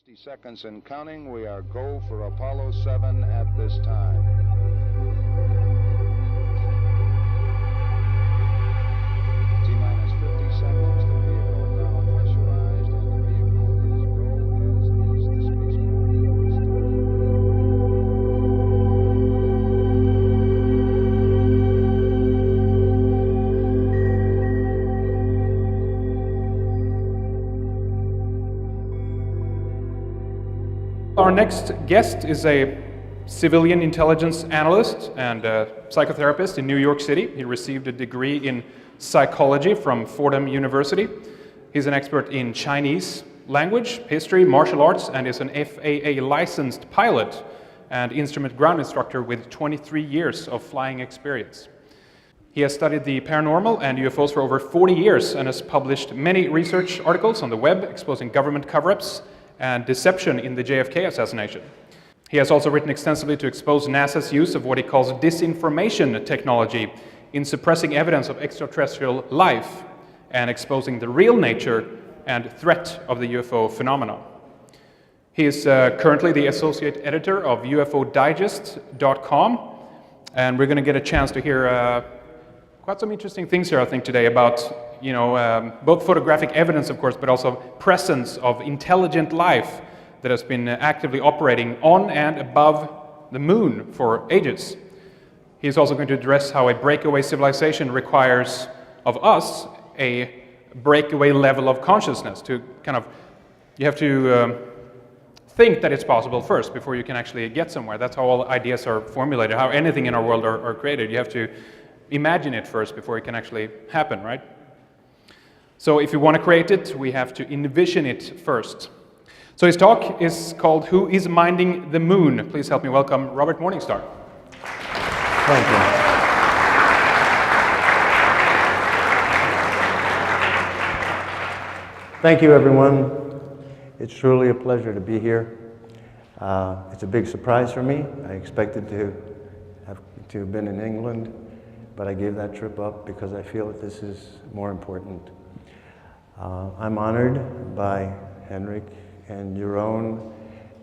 60 seconds and counting. We are go for Apollo 7 at this time. T-minus 50 seconds. The vehicle now pressurized, and the vehicle is go, as is the Our next guest is a civilian intelligence analyst and a psychotherapist in New York City. He received a degree in psychology from Fordham University. He's an expert in Chinese language, history, martial arts, and is an FAA licensed pilot and instrument ground instructor with 23 years of flying experience. He has studied the paranormal and UFOs for over 40 years and has published many research articles on the web exposing government cover-ups and deception in the JFK assassination. He has also written extensively to expose NASA's use of what he calls disinformation technology in suppressing evidence of extraterrestrial life and exposing the real nature and threat of the UFO phenomenon. He is currently the Associate Editor of UFO-Digest.com, and we're going to get a chance to hear quite some interesting things here, I think, today about both photographic evidence, of course, but also presence of intelligent life that has been actively operating on and above the moon for ages. He's also going to address how a breakaway civilization requires of us a breakaway level of consciousness. You have to think that it's possible first before you can actually get somewhere. That's how all ideas are formulated, how anything in our world are created. You have to imagine it first before it can actually happen, right? So if you want to create it, we have to envision it first. So his talk is called Who is Minding the Moon? Please help me welcome Robert Morningstar. Thank you. Thank you, everyone. It's truly a pleasure to be here. It's a big surprise for me. I expected to have been in England, but I gave that trip up because I feel that this is more important. I'm honored by Henrik and Jeroen,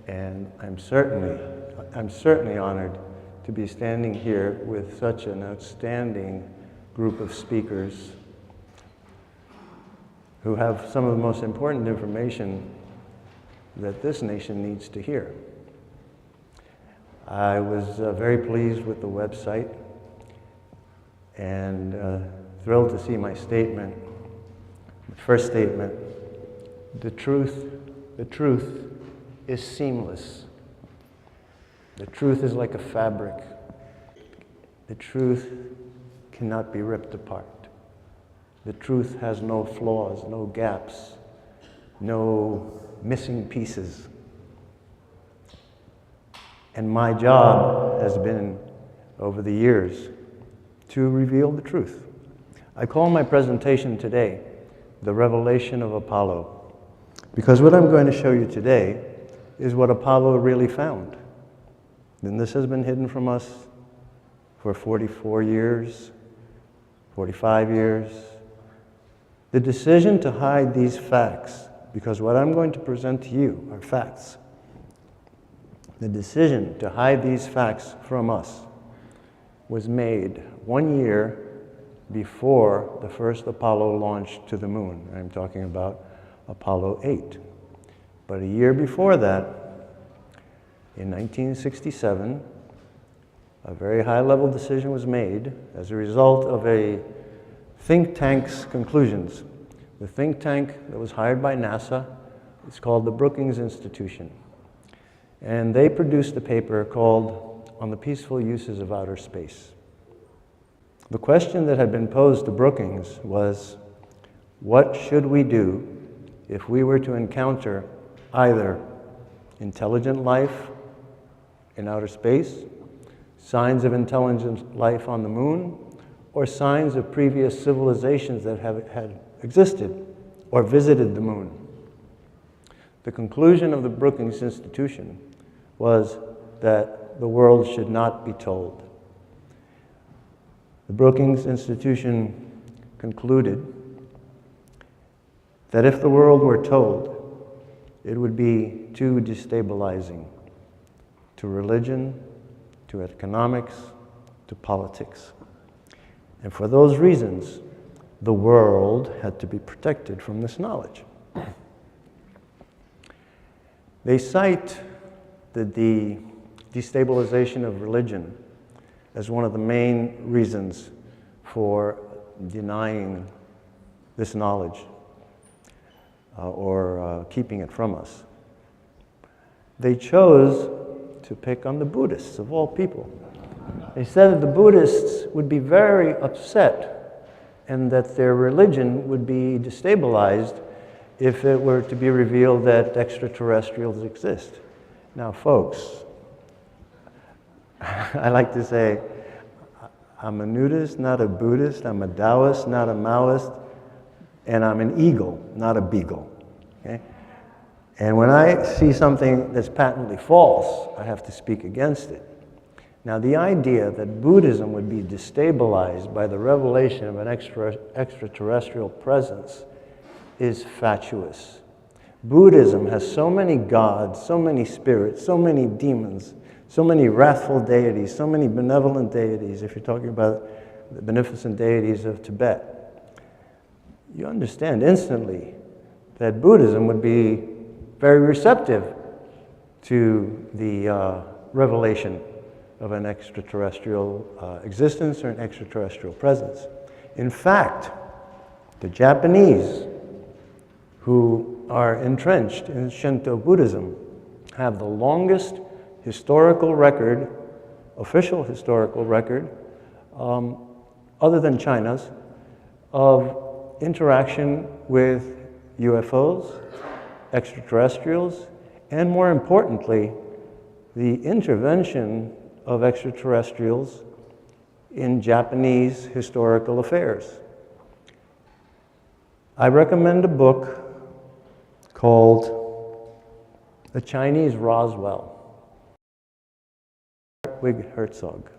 and I'm certainly honored to be standing here with such an outstanding group of speakers who have some of the most important information that this nation needs to hear. I was very pleased with the website and thrilled to see my statement. First statement, the truth is seamless. The truth is like a fabric. The truth cannot be ripped apart. The truth has no flaws, no gaps, no missing pieces. And my job has been, over the years, to reveal the truth. I call my presentation today The Revelation of Apollo, because what I'm going to show you today is what Apollo really found. And this has been hidden from us for 44 years, 45 years. The decision to hide these facts, because what I'm going to present to you are facts. The decision to hide these facts from us was made 1 year before the first Apollo launch to the moon. I'm talking about Apollo 8. But a year before that, in 1967, a very high-level decision was made as a result of a think tank's conclusions. The think tank that was hired by NASA is called the Brookings Institution. And they produced a paper called On the Peaceful Uses of Outer Space. The question that had been posed to Brookings was, what should we do if we were to encounter either intelligent life in outer space, signs of intelligent life on the moon, or signs of previous civilizations that had existed or visited the moon? The conclusion of the Brookings Institution was that the world should not be told. The Brookings Institution concluded that if the world were told, it would be too destabilizing to religion, to economics, to politics. And for those reasons, the world had to be protected from this knowledge. They cite the destabilization of religion as one of the main reasons for denying this knowledge or keeping it from us. They chose to pick on the Buddhists, of all people. They said that the Buddhists would be very upset and that their religion would be destabilized if it were to be revealed that extraterrestrials exist. Now, folks, I like to say, I'm a nudist, not a Buddhist. I'm a Taoist, not a Maoist. And I'm an eagle, not a beagle. Okay? And when I see something that's patently false, I have to speak against it. Now, the idea that Buddhism would be destabilized by the revelation of an extraterrestrial presence is fatuous. Buddhism has so many gods, so many spirits, so many demons, so many wrathful deities, so many benevolent deities, if you're talking about the beneficent deities of Tibet. You understand instantly that Buddhism would be very receptive to the revelation of an extraterrestrial existence or an extraterrestrial presence. In fact, the Japanese, who are entrenched in Shinto Buddhism, have the longest historical record, official historical record, other than China's, of interaction with UFOs, extraterrestrials, and more importantly, the intervention of extraterrestrials in Japanese historical affairs. I recommend a book called The Chinese Roswell, Ludwig Herzog.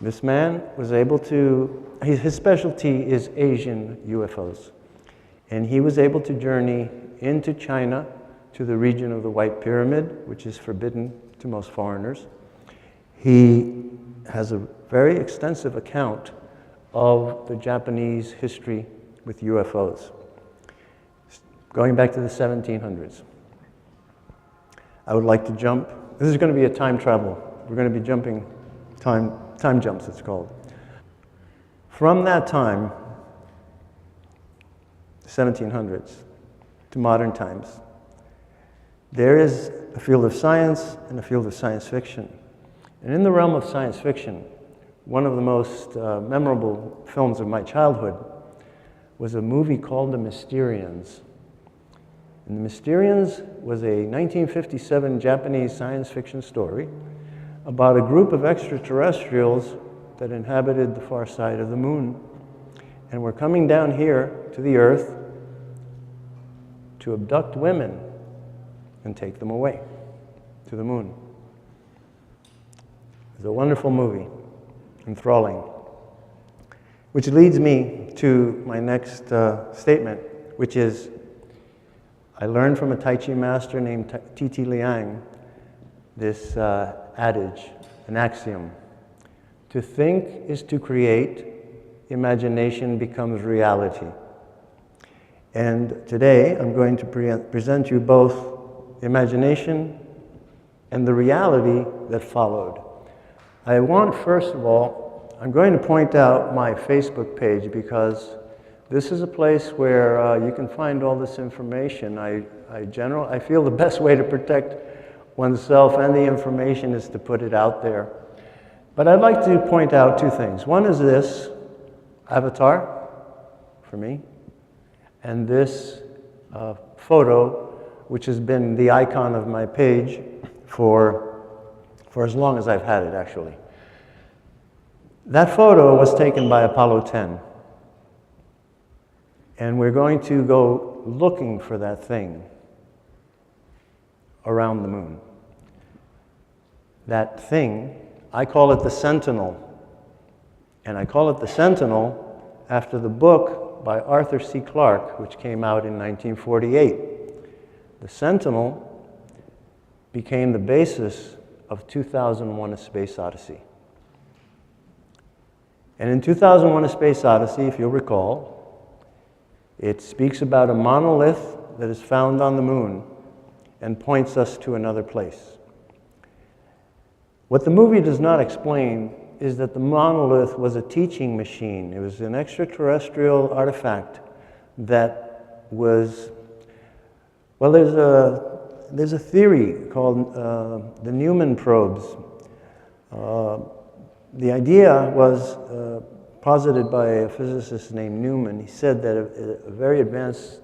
This man was able to, his specialty is Asian UFOs, and he was able to journey into China to the region of the White Pyramid, which is forbidden to most foreigners. He has a very extensive account of the Japanese history with UFOs, going back to the 1700s. I would like to jump. This is going to be a time travel. We're going to be jumping time jumps, it's called. From that time, the 1700s, to modern times, there is a field of science and a field of science fiction. And in the realm of science fiction, one of the most memorable films of my childhood was a movie called The Mysterians. And The Mysterians was a 1957 Japanese science fiction story about a group of extraterrestrials that inhabited the far side of the moon and were coming down here to the Earth to abduct women and take them away to the moon. It's a wonderful movie, enthralling, which leads me to my next statement, which is, I learned from a Tai Chi master named T.T. Liang this adage, an axiom. To think is to create, imagination becomes reality. And today I'm going to present you both imagination and the reality that followed. I want, first of all, I'm going to point out my Facebook page because this is a place where you can find all this information. I feel the best way to protect oneself and the information is to put it out there. But I'd like to point out two things. One is this avatar for me, and this photo, which has been the icon of my page for as long as I've had it, actually. That photo was taken by Apollo 10. And we're going to go looking for that thing around the moon. That thing, I call it the Sentinel. And I call it the Sentinel after the book by Arthur C. Clarke, which came out in 1948. The Sentinel became the basis of 2001: A Space Odyssey. And in 2001: A Space Odyssey, if you'll recall, it speaks about a monolith that is found on the moon and points us to another place. What the movie does not explain is that the monolith was a teaching machine. It was an extraterrestrial artifact that was, well, there's a theory called the Newman probes. The idea was posited by a physicist named Newman. He said that a very advanced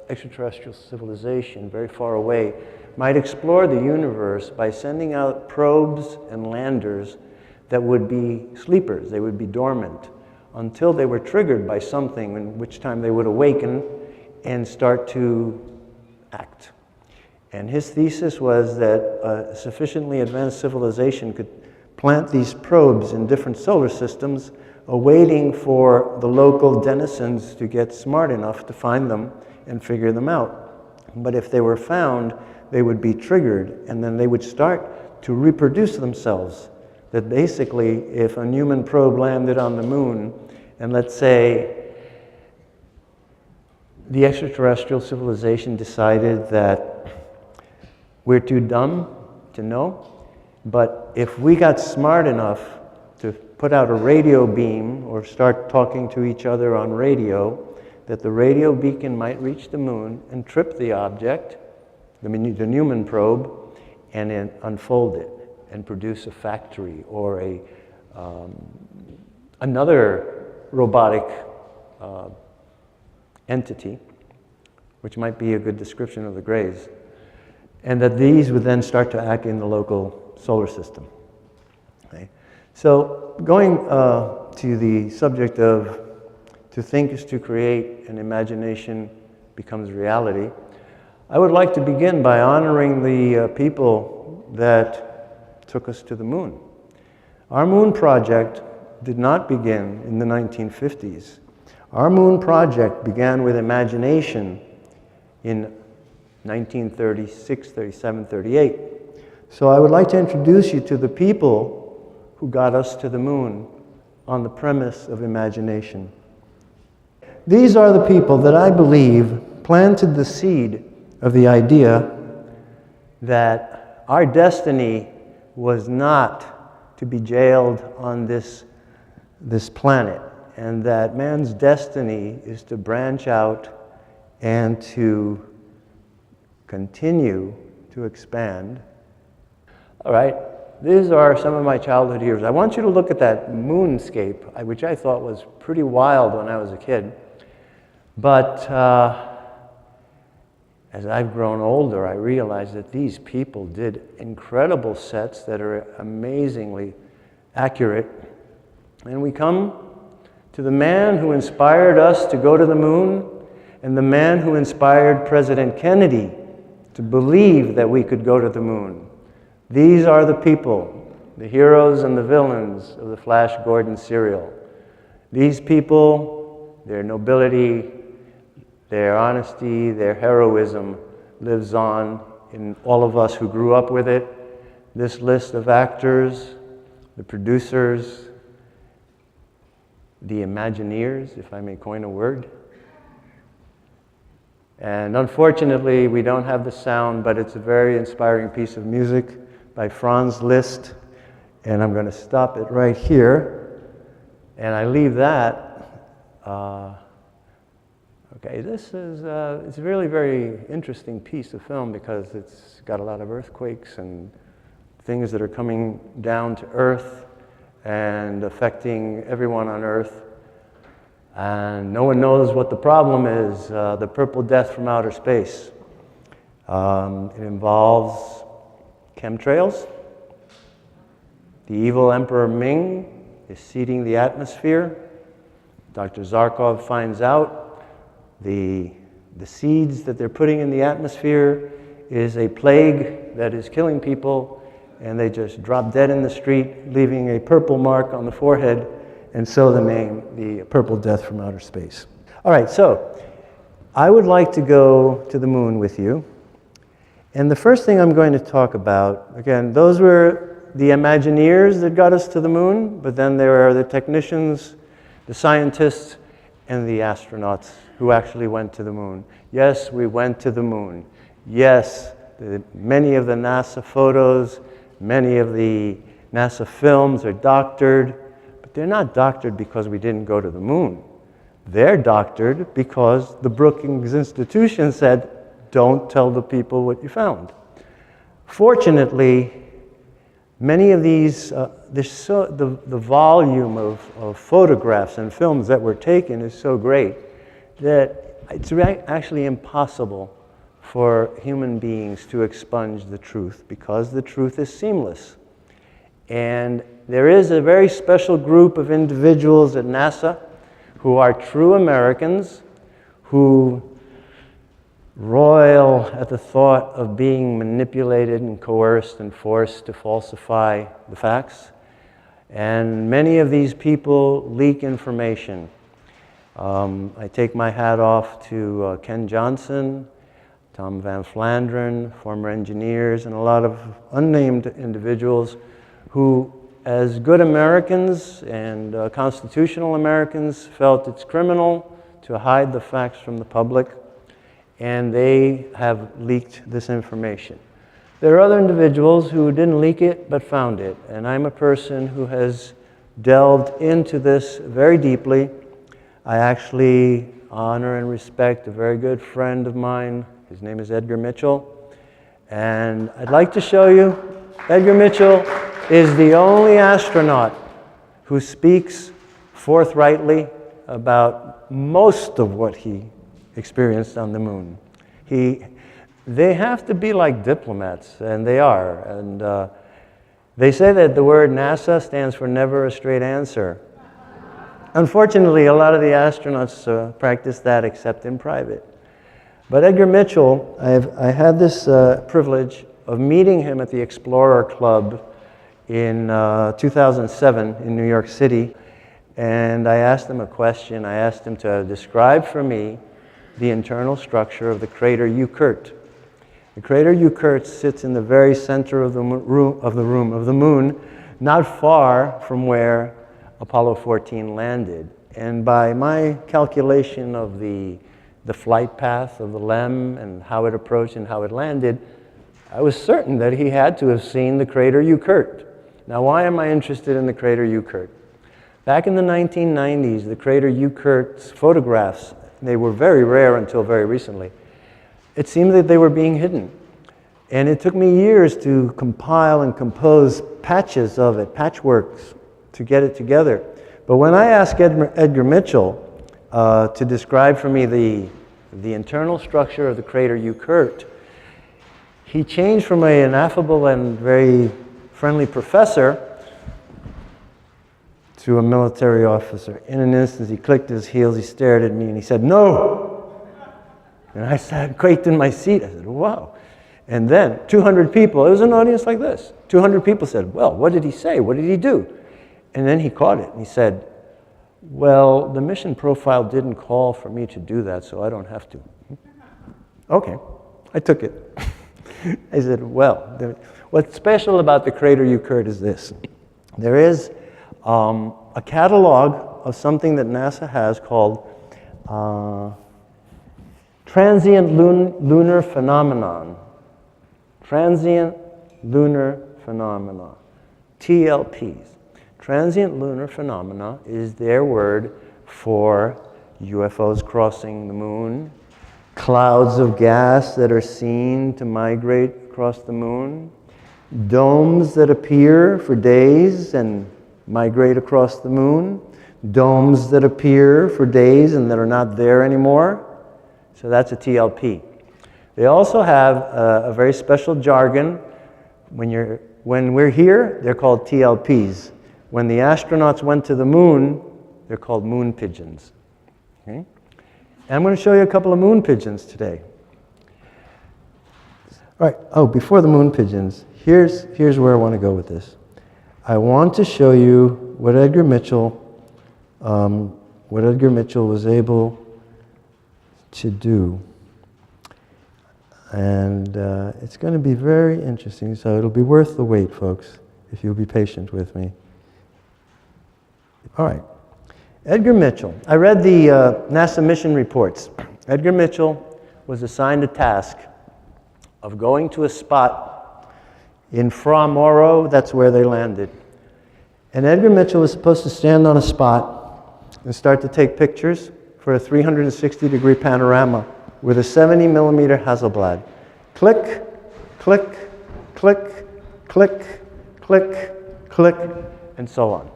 extraterrestrial civilization very far away might explore the universe by sending out probes and landers that would be sleepers. They would be dormant until they were triggered by something, in which time they would awaken and start to act. And his thesis was that a sufficiently advanced civilization could plant these probes in different solar systems, awaiting for the local denizens to get smart enough to find them and figure them out. But if they were found, they would be triggered, and then they would start to reproduce themselves. That basically, if a Newman probe landed on the moon, and let's say the extraterrestrial civilization decided that we're too dumb to know, but if we got smart enough to put out a radio beam or start talking to each other on radio, that the radio beacon might reach the moon and trip the object, the Newman probe, and then unfold it and produce a factory or another robotic entity, which might be a good description of the Greys, and that these would then start to act in the local solar system. Okay? So going to the subject of to think is to create and imagination becomes reality, I would like to begin by honoring the people that took us to the moon. Our moon project did not begin in the 1950s. Our moon project began with imagination in 1936, 37, 38. So I would like to introduce you to the people who got us to the moon on the premise of imagination. These are the people that I believe planted the seed of the idea that our destiny was not to be jailed on this planet, and that man's destiny is to branch out and to continue to expand. All right, these are some of my childhood years. I want you to look at that moonscape, which I thought was pretty wild when I was a kid. But as I've grown older, I realize that these people did incredible sets that are amazingly accurate. And we come to the man who inspired us to go to the moon, and the man who inspired President Kennedy to believe that we could go to the moon. These are the people, the heroes and the villains of the Flash Gordon serial. These people, their nobility, their honesty, their heroism lives on in all of us who grew up with it. This list of actors, the producers, the Imagineers, if I may coin a word. And unfortunately, we don't have the sound, but it's a very inspiring piece of music by Franz Liszt. And I'm going to stop it right here. And I leave that. Okay, this is it's a really very interesting piece of film because it's got a lot of earthquakes and things that are coming down to Earth and affecting everyone on Earth. And no one knows what the problem is, the purple death from outer space. It involves chemtrails. The evil Emperor Ming is seeding the atmosphere. Dr. Zarkov finds out the seeds that they're putting in the atmosphere is a plague that is killing people, and they just drop dead in the street, leaving a purple mark on the forehead, and so the name, the purple death from outer space. All right, so I would like to go to the moon with you, And the first thing I'm going to talk about, again, those were the Imagineers that got us to the moon, but then there are the technicians, the scientists, and the astronauts who actually went to the moon. Yes, we went to the moon. Yes, many of the NASA photos, many of the NASA films are doctored, but they're not doctored because we didn't go to the moon. They're doctored because the Brookings Institution said, don't tell the people what you found. Fortunately, many of these, the volume of photographs and films that were taken is so great that it's actually impossible for human beings to expunge the truth because the truth is seamless. And there is a very special group of individuals at NASA who are true Americans who roil at the thought of being manipulated and coerced and forced to falsify the facts. And many of these people leak information. I take my hat off to Ken Johnson, Tom Van Flandern, former engineers, and a lot of unnamed individuals who, as good Americans and constitutional Americans, felt it's criminal to hide the facts from the public, and they have leaked this information. There are other individuals who didn't leak it but found it, and I'm a person who has delved into this very deeply. I actually honor and respect a very good friend of mine. His name is Edgar Mitchell, and I'd like to show you. Edgar Mitchell is the only astronaut who speaks forthrightly about most of what he experienced on the moon. They have to be like diplomats, and they are. And they say that the word NASA stands for never a straight answer. Unfortunately, a lot of the astronauts practice that except in private. But Edgar Mitchell, I had this privilege of meeting him at the Explorer Club in 2007 in New York City. And I asked him a question. I asked him to describe for me the internal structure of the crater Eucurt. The crater Eucurt sits in the very center of the moon, not far from where Apollo 14 landed. And by my calculation of the flight path of the LEM and how it approached and how it landed, I was certain that he had to have seen the crater Eucurt. Now, why am I interested in the crater Eucurt? Back in the 1990s, the crater Eucurt's photographs, they were very rare until very recently. It seemed that they were being hidden. And it took me years to compile and compose patches of it, patchworks, to get it together. But when I asked Edgar Mitchell to describe for me the internal structure of the crater Eucurt, he changed from an affable and very friendly professor to a military officer. In an instant, he clicked his heels, he stared at me, and he said, "No!" And I sat quaked in my seat. I said, "Wow." And then 200 people, it was an audience like this, 200 people said, "Well, what did he say? What did he do?" And then he caught it, and he said, "Well, the mission profile didn't call for me to do that, so I don't have to." Okay, I took it. I said, well, what's special about the crater Eucurt is this. There is a catalog of something that NASA has called transient lunar phenomenon. Transient lunar phenomena, TLPs. Transient lunar phenomena is their word for UFOs crossing the moon, clouds of gas that are seen to migrate across the moon, domes that appear for days and migrate across the moon, domes that appear for days and that are not there anymore. So that's a TLP. They also have a very special jargon. When we're here, they're called TLPs. When the astronauts went to the moon, they're called moon pigeons. Okay? And I'm going to show you a couple of moon pigeons today. All right. Oh, before the moon pigeons, here's where I want to go with this. I want to show you what Edgar Mitchell was able to do. And it's going to be very interesting, so it'll be worth the wait, folks, if you'll be patient with me. All right. Edgar Mitchell. I read the NASA mission reports. Edgar Mitchell was assigned a task of going to a spot in Fra Mauro, that's where they landed. And Edgar Mitchell was supposed to stand on a spot and start to take pictures for a 360-degree panorama with a 70-millimeter Hasselblad. Click, click, click, click, click, click, and so on.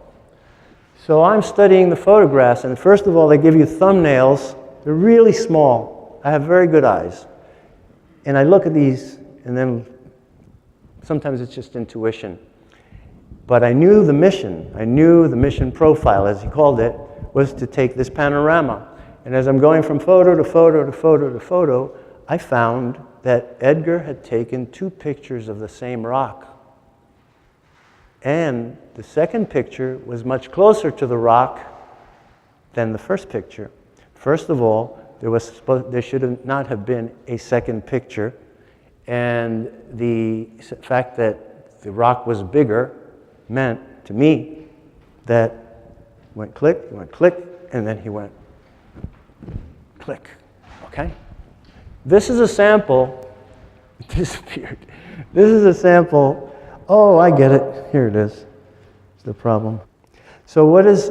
So I'm studying the photographs, and first of all, they give you thumbnails. They're really small. I have very good eyes. And I look at these, and then sometimes it's just intuition. But I knew the mission profile, as he called it, was to take this panorama. And as I'm going from photo to photo to photo to photo, I found that Edgar had taken 2 pictures of the same rock. And the second picture was much closer to the rock than the first picture. First of all, there should not have been a second picture. And the fact that the rock was bigger meant to me that went click, and then he went click. Okay? This is a sample. It disappeared. This is a sample. Oh, I get it. Here it is. It's the problem. So what is,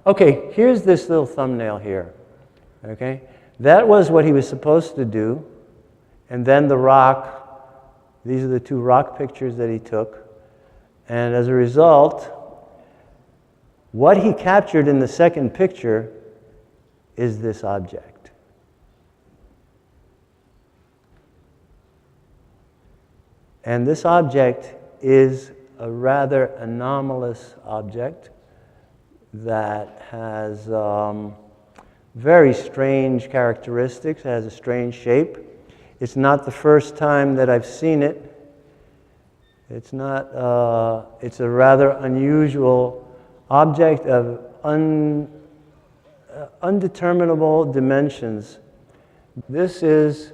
okay, here's this little thumbnail here. Okay? That was what he was supposed to do. And then the rock, these are the 2 rock pictures that he took. And as a result, what he captured in the second picture is this object. And this object is a rather anomalous object that has very strange characteristics, has a strange shape. It's not the first time that I've seen it. It's a rather unusual object of undeterminable dimensions. This is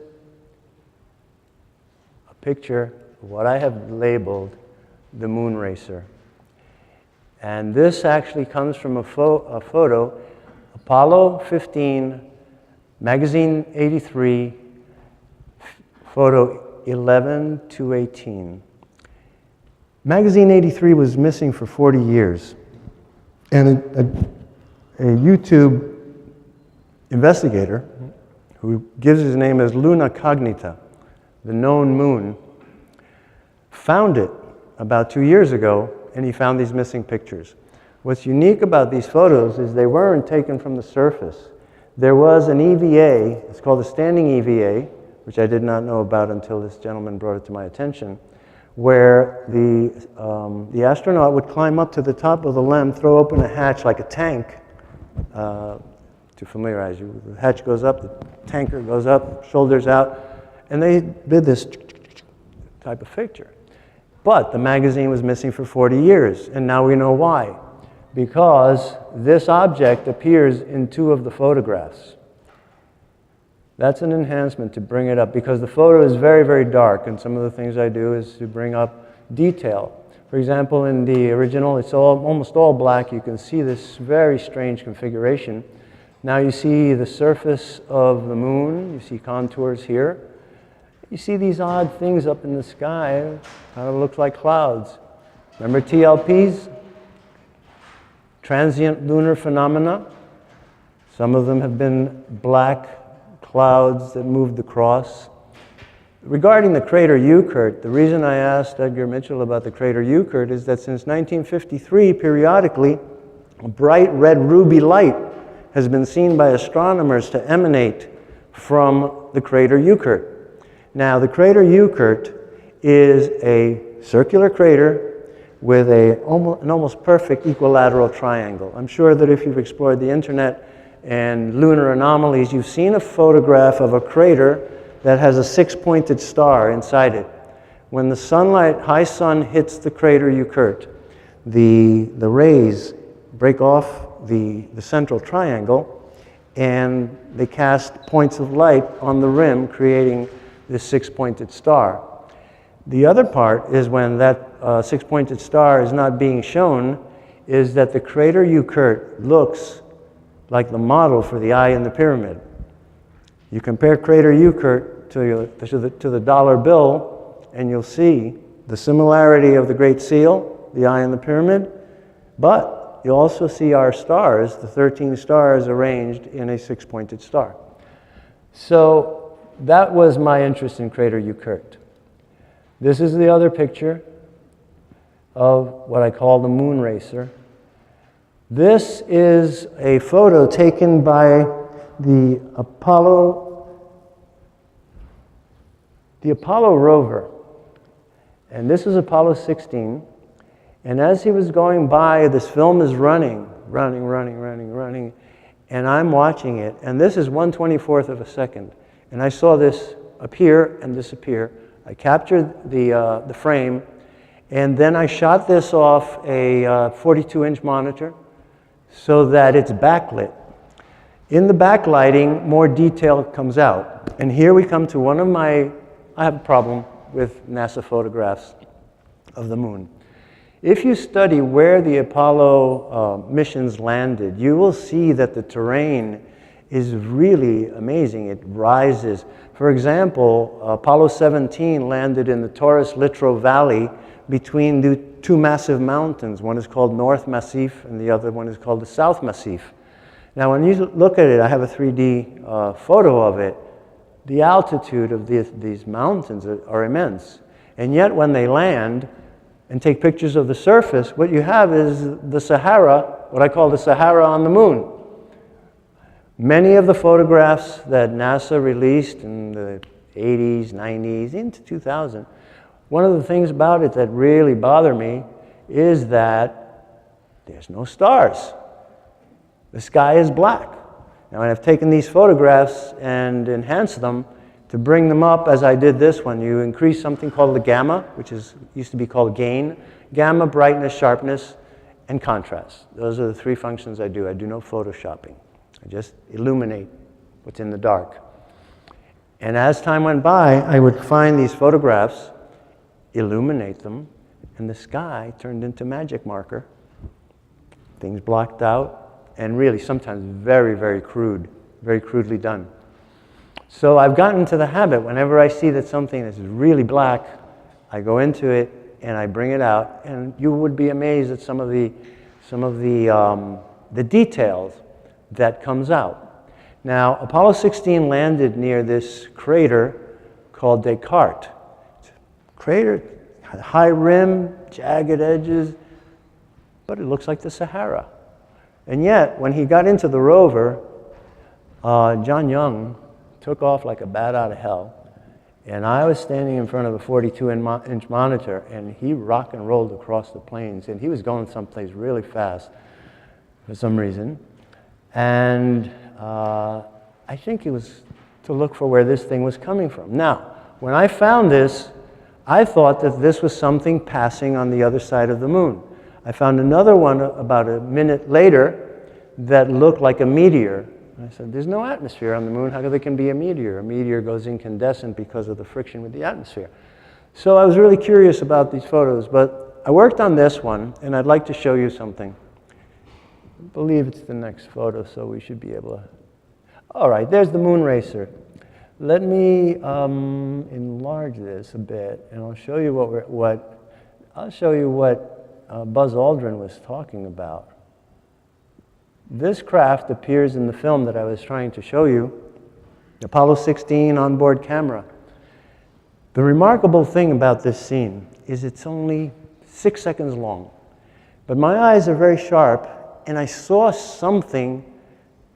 a picture of what I have labeled the moon racer. And this actually comes from a photo, Apollo 15, magazine 83, photo 11 to 18. Magazine 83 was missing for 40 years. And a YouTube investigator, who gives his name as Luna Cognita, the known moon, found it about 2 years ago, and he found these missing pictures. What's unique about these photos is they weren't taken from the surface. There was an EVA, it's called a standing EVA, which I did not know about until this gentleman brought it to my attention, where the astronaut would climb up to the top of the LEM, throw open a hatch like a tank, to familiarize you. The hatch goes up, the tanker goes up, shoulders out, and they did this type of picture. But the magazine was missing for 40 years, and now we know why. Because this object appears in 2 of the photographs. That's an enhancement to bring it up, because the photo is very, very dark, and some of the things I do is to bring up detail. For example, in the original, it's almost all black. You can see this very strange configuration. Now you see the surface of the moon. You see contours here. You see these odd things up in the sky. Kind of looks like clouds. Remember TLPs? Transient lunar phenomena. Some of them have been black clouds that moved across. Regarding the crater Euclid, the reason I asked Edgar Mitchell about the crater Euclid is that since 1953, periodically, a bright red ruby light has been seen by astronomers to emanate from the crater Euclid. Now, the crater Euclid is a circular crater with an almost perfect equilateral triangle. I'm sure that if you've explored the internet and lunar anomalies, you've seen a photograph of a crater that has a 6-pointed star inside it. When the sunlight, high sun, hits the crater Euclid, the rays break off the central triangle, and they cast points of light on the rim, creating this six-pointed star. The other part is when that six-pointed star is not being shown, is that the crater Eucurt looks like the model for the eye in the pyramid. You compare crater Eucurt to the dollar bill, and you'll see the similarity of the Great Seal, the eye in the pyramid, but you'll also see our stars, the 13 stars arranged in a six-pointed star. So that was my interest in crater Eucurt. This is the other picture of what I call the moon racer. This is a photo taken by the Apollo rover. And this is Apollo 16. And as he was going by, this film is running, and I'm watching it. And this is 1/24th of a second. And I saw this appear and disappear. I captured the frame, and then I shot this off a 42-inch monitor so that it's backlit. In the backlighting, more detail comes out. And here we come to I have a problem with NASA photographs of the moon. If you study where the Apollo missions landed, you will see that the terrain is really amazing. It rises. For example, Apollo 17 landed in the Taurus Littrow Valley between the two massive mountains. One is called North Massif and the other one is called the South Massif. Now when you look at it, I have a 3D photo of it, the altitude of these mountains are immense. And yet when they land and take pictures of the surface, what you have is the Sahara, what I call the Sahara on the moon. Many of the photographs that NASA released in the 80s, 90s, into 2000, one of the things about it that really bother me is that there's no stars. The sky is black. Now, I've taken these photographs and enhanced them to bring them up as I did this one. You increase something called the gamma, which used to be called gain. Gamma, brightness, sharpness, and contrast. Those are the three functions I do. I do no photoshopping. I just illuminate what's in the dark. And as time went by, I would find these photographs, illuminate them, and the sky turned into magic marker. Things blocked out, and really sometimes very, very crude, very crudely done. So I've gotten to the habit, whenever I see that something is really black, I go into it and I bring it out, and you would be amazed at some of the details that comes out. Now, Apollo 16 landed near this crater called Descartes. Crater, high rim, jagged edges, but it looks like the Sahara. And yet, when he got into the rover, John Young took off like a bat out of hell, and I was standing in front of a 42-inch monitor, and he rock and rolled across the plains, and he was going someplace really fast for some reason. And I think it was to look for where this thing was coming from. Now, when I found this, I thought that this was something passing on the other side of the moon. I found another one about a minute later that looked like a meteor. I said, there's no atmosphere on the moon. How there can be a meteor? A meteor goes incandescent because of the friction with the atmosphere. So I was really curious about these photos, but I worked on this one, and I'd like to show you something. I believe it's the next photo, so we should be able to... All right, there's the moon racer. Let me enlarge this a bit, and I'll show you what Buzz Aldrin was talking about. This craft appears in the film that I was trying to show you, Apollo 16 onboard camera. The remarkable thing about this scene is it's only 6 seconds long, but my eyes are very sharp, and I saw something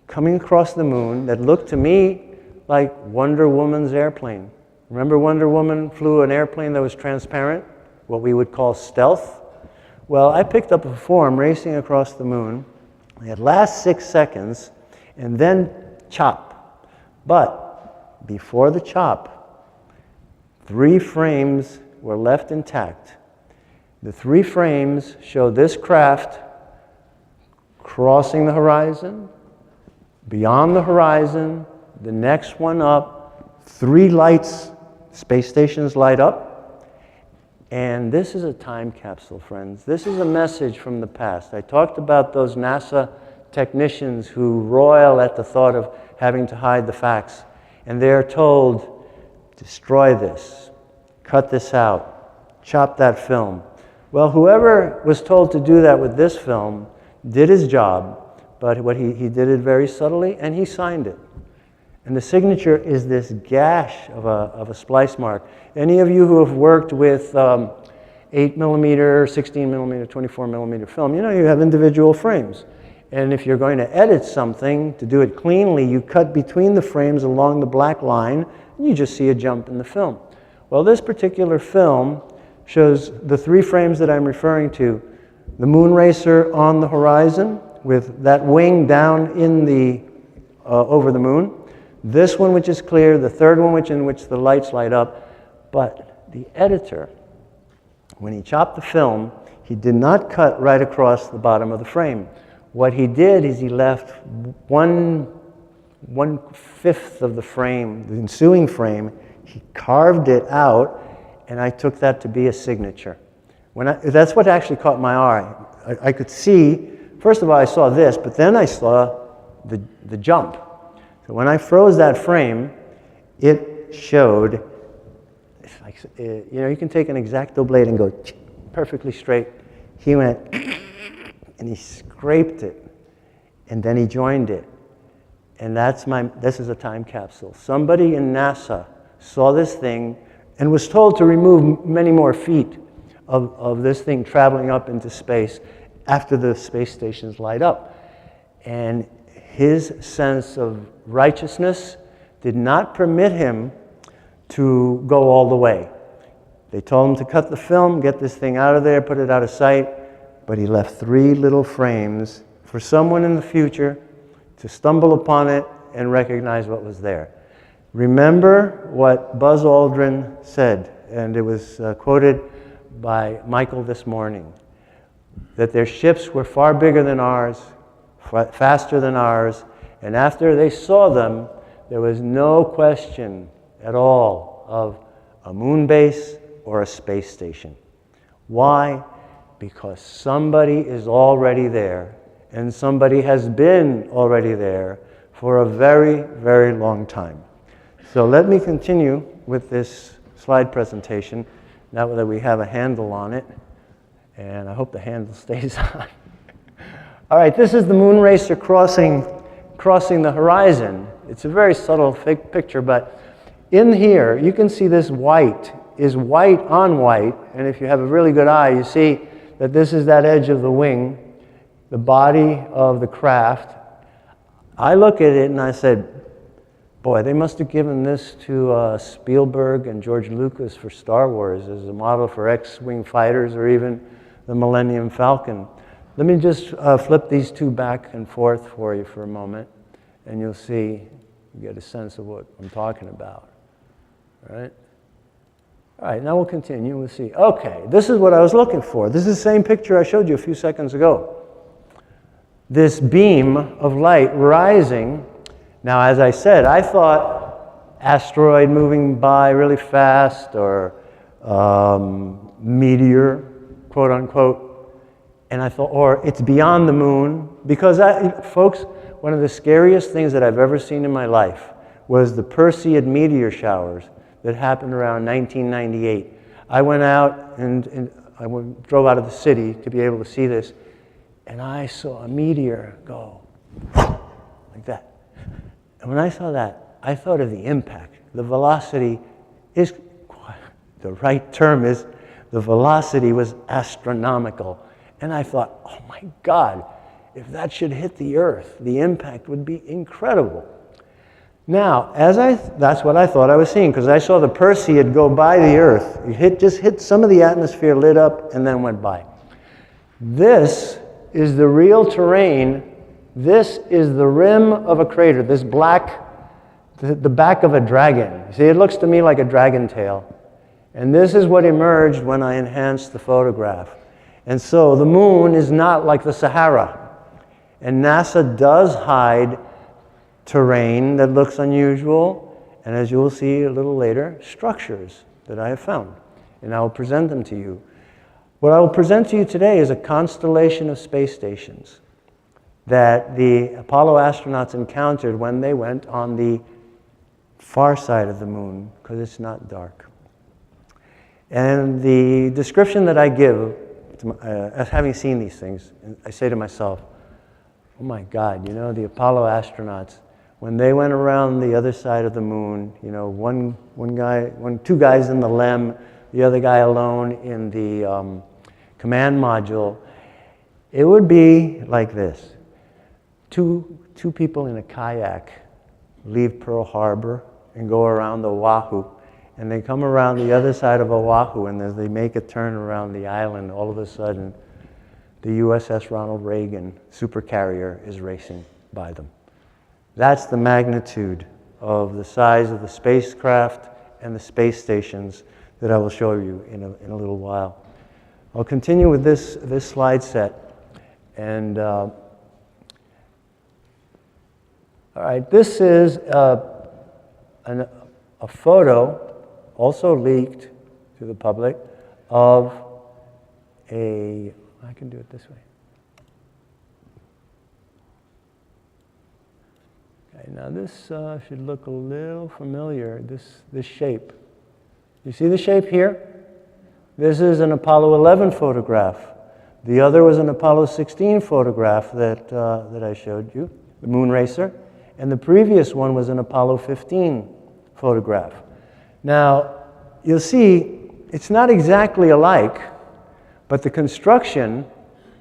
coming across the moon that looked to me like Wonder Woman's airplane. Remember Wonder Woman flew an airplane that was transparent, what we would call stealth? Well, I picked up a form racing across the moon. It lasts 6 seconds, and then chop. But before the chop, 3 frames were left intact. The 3 frames show this craft crossing the horizon, beyond the horizon, the next one up, 3 lights space stations light up. And this is a time capsule, friends. This is a message from the past. I talked about those NASA technicians who roil at the thought of having to hide the facts. And they're told, destroy this, cut this out, chop that film. Well, whoever was told to do that with this film did his job, but he did it very subtly, and he signed it. And the signature is this gash of a splice mark. Any of you who have worked with 8 millimeter, 16 millimeter, 24 millimeter film, you know you have individual frames. And if you're going to edit something, to do it cleanly, you cut between the frames along the black line, and you just see a jump in the film. Well, this particular film shows the 3 frames that I'm referring to. The moon racer on the horizon with that wing down in the over the moon. This one, which is clear, the third one, in which the lights light up. But the editor, when he chopped the film, he did not cut right across the bottom of the frame. What he did is he left 1/5 of the frame, the ensuing frame. He carved it out, and I took that to be a signature. That's what actually caught my eye. I could see, first of all, I saw this, but then I saw the jump. So when I froze that frame, it showed, you know, you can take an X-Acto blade and go perfectly straight. He went, and he scraped it, and then he joined it. And this is a time capsule. Somebody in NASA saw this thing and was told to remove many more feet of this thing traveling up into space after the space stations light up. And his sense of righteousness did not permit him to go all the way. They told him to cut the film, get this thing out of there, put it out of sight, but he left 3 little frames for someone in the future to stumble upon it and recognize what was there. Remember what Buzz Aldrin said, and it was quoted by Michael this morning, that their ships were far bigger than ours, faster than ours, and after they saw them, there was no question at all of a moon base or a space station. Why? Because somebody is already there, and somebody has been already there for a very, very long time. So let me continue with this slide presentation, now that we have a handle on it, and I hope the handle stays on. All right, this is the moon racer crossing the horizon. It's a very subtle picture, but in here, you can see this white is white on white, and if you have a really good eye, you see that this is that edge of the wing, the body of the craft. I look at it and I said, boy, they must have given this to Spielberg and George Lucas for Star Wars as a model for X-wing fighters or even the Millennium Falcon. Let me just flip these 2 back and forth for you for a moment, and you'll see, you get a sense of what I'm talking about. All right? All right, now we'll continue. We'll see. Okay, this is what I was looking for. This is the same picture I showed you a few seconds ago. This beam of light rising. Now, as I said, I thought asteroid moving by really fast or meteor, quote unquote. And I thought, or it's beyond the moon. Because, folks, one of the scariest things that I've ever seen in my life was the Perseid meteor showers that happened around 1998. I went out and I drove out of the city to be able to see this, and I saw a meteor go like that. And when I saw that, I thought of the impact. The velocity is, the right term is, the velocity was astronomical. And I thought, oh my God, if that should hit the Earth, the impact would be incredible. Now, that's what I thought I was seeing, because I saw the Perseid go by the Earth. It just hit some of the atmosphere, lit up, and then went by. This is the real terrain. This is the rim of a crater, this black, the back of a dragon. See, it looks to me like a dragon tail. And this is what emerged when I enhanced the photograph. And so the moon is not like the Sahara. And NASA does hide terrain that looks unusual, and as you will see a little later, structures that I have found. And I will present them to you. What I will present to you today is a constellation of space stations that the Apollo astronauts encountered when they went on the far side of the moon, because it's not dark. And the description that I give, as having seen these things, I say to myself, oh my God, you know, the Apollo astronauts, when they went around the other side of the moon, you know, two guys in the LEM, the other guy alone in the command module, it would be like this. Two people in a kayak leave Pearl Harbor and go around Oahu, and they come around the other side of Oahu, and as they make a turn around the island, all of a sudden, the USS Ronald Reagan supercarrier is racing by them. That's the magnitude of the size of the spacecraft and the space stations that I will show you in a little while. I'll continue with this slide set. And all right, this is a photo, also leaked to the public, of I can do it this way. Okay, now this should look a little familiar, this shape. You see the shape here? This is an Apollo 11 photograph. The other was an Apollo 16 photograph that I showed you, the moon racer. And the previous one was an Apollo 15 photograph. Now, you'll see it's not exactly alike, but the construction,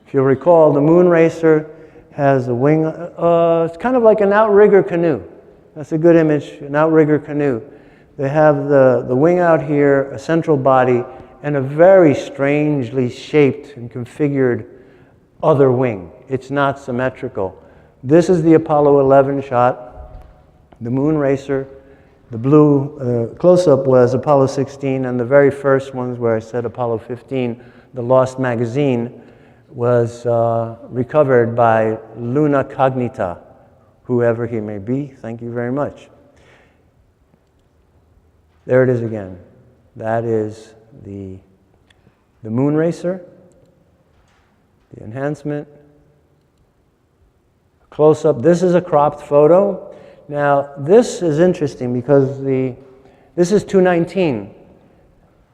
if you'll recall, the moon racer has a wing, it's kind of like an outrigger canoe. That's a good image, an outrigger canoe. They have the wing out here, a central body, and a very strangely shaped and configured other wing. It's not symmetrical. This is the Apollo 11 shot, the moon racer. The blue close-up was Apollo 16, and the very first ones where I said Apollo 15, the lost magazine, was recovered by Luna Cognita, whoever he may be. Thank you very much. There it is again. That is the moon racer, the enhancement, close-up. This is a cropped photo. Now, this is interesting because this is 219.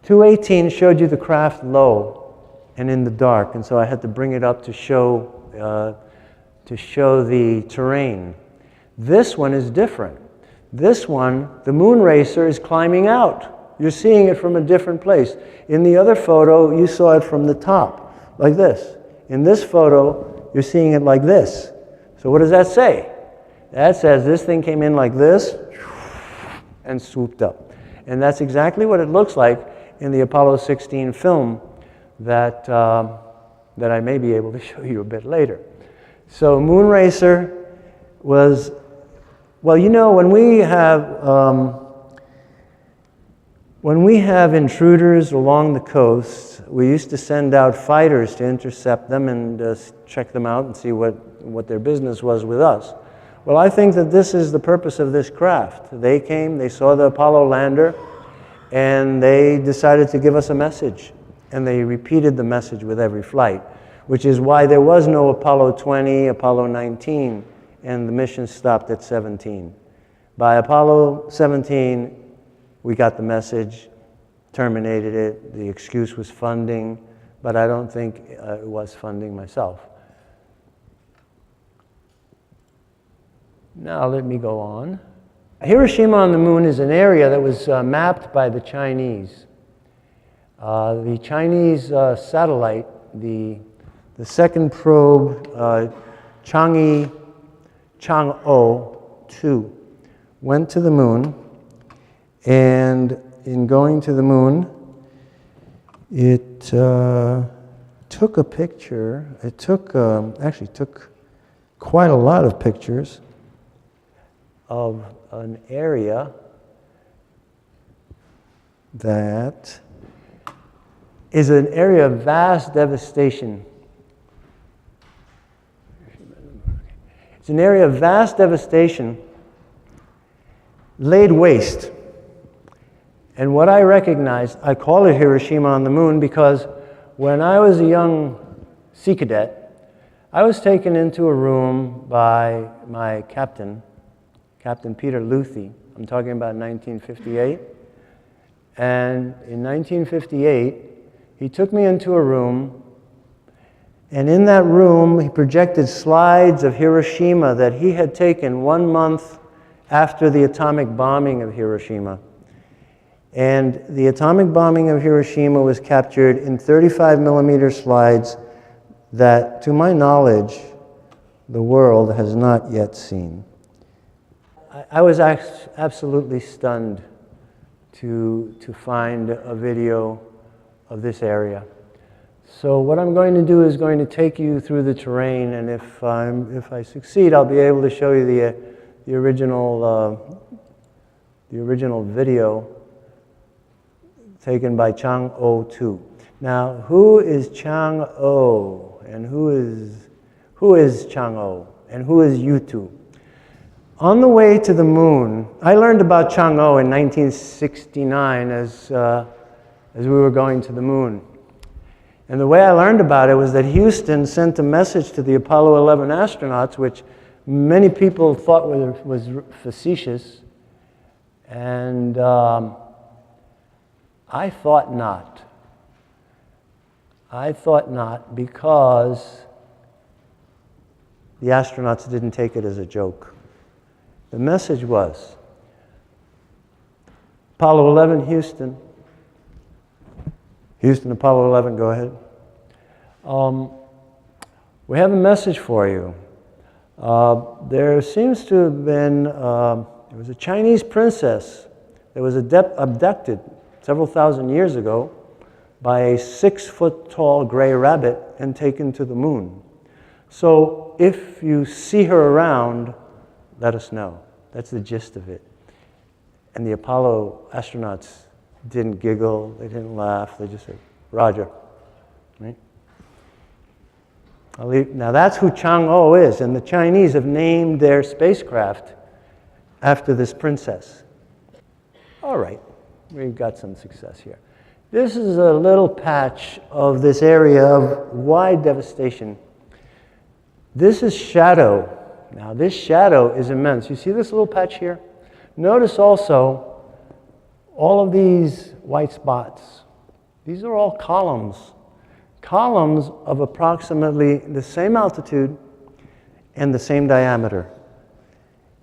218 showed you the craft low and in the dark, and so I had to bring it up to show the terrain. This one is different. This one, the moon racer, is climbing out. You're seeing it from a different place. In the other photo, you saw it from the top, like this. In this photo, you're seeing it like this. So what does that say? That says this thing came in like this and swooped up. And that's exactly what it looks like in the Apollo 16 film that I may be able to show you a bit later. So moon racer was, well, you know, when we have intruders along the coast, we used to send out fighters to intercept them and check them out and see what their business was with us. Well, I think that this is the purpose of this craft. They came, they saw the Apollo lander, and they decided to give us a message. And they repeated the message with every flight, which is why there was no Apollo 20, Apollo 19, and the mission stopped at 17. By Apollo 17, we got the message, terminated it. The excuse was funding, but I don't think it was funding myself. Now let me go on. Hiroshima on the moon is an area that was mapped by the Chinese. The Chinese satellite, the second probe, Chang'e 2, went to the moon, and in going to the moon, it took a picture. It took, actually took quite a lot of pictures of an area that is an area of vast devastation. It's an area of vast devastation, laid waste. And what I recognized, I call it Hiroshima on the Moon because when I was a young sea cadet, I was taken into a room by my captain, Captain Peter Luthi. I'm talking about 1958. And in 1958, he took me into a room, and in that room, he projected slides of Hiroshima that he had taken 1 month after the atomic bombing of Hiroshima. And the atomic bombing of Hiroshima was captured in 35 millimeter slides that, to my knowledge, the world has not yet seen. I was absolutely stunned to find a video of this area. So what I'm going to do is going to take you through the terrain, and if I succeed, I'll be able to show you the original video taken by Chang-O 2. Now, who is Chang-O? And who is Chang-O? And who is U2? On the way to the moon, I learned about Chang-O in 1969 as we were going to the moon. And the way I learned about it was that Houston sent a message to the Apollo 11 astronauts, which many people thought was facetious. And I thought not. I thought not, because the astronauts didn't take it as a joke. The message was, Apollo 11, Houston. Houston, Apollo 11, go ahead. We have a message for you. There seems to have been, there was a Chinese princess that was abducted several thousand years ago by a 6-foot-tall gray rabbit and taken to the moon. So if you see her around, let us know. That's the gist of it. And the Apollo astronauts didn't giggle, they didn't laugh, they just said, Roger. Right? Now that's who Chang-O is, and the Chinese have named their spacecraft after this princess. All right, we've got some success here. This is a little patch of this area of wide devastation. This is shadow. Now this shadow is immense. You see this little patch here? Notice also all of these white spots. These are all columns. Columns of approximately the same altitude and the same diameter.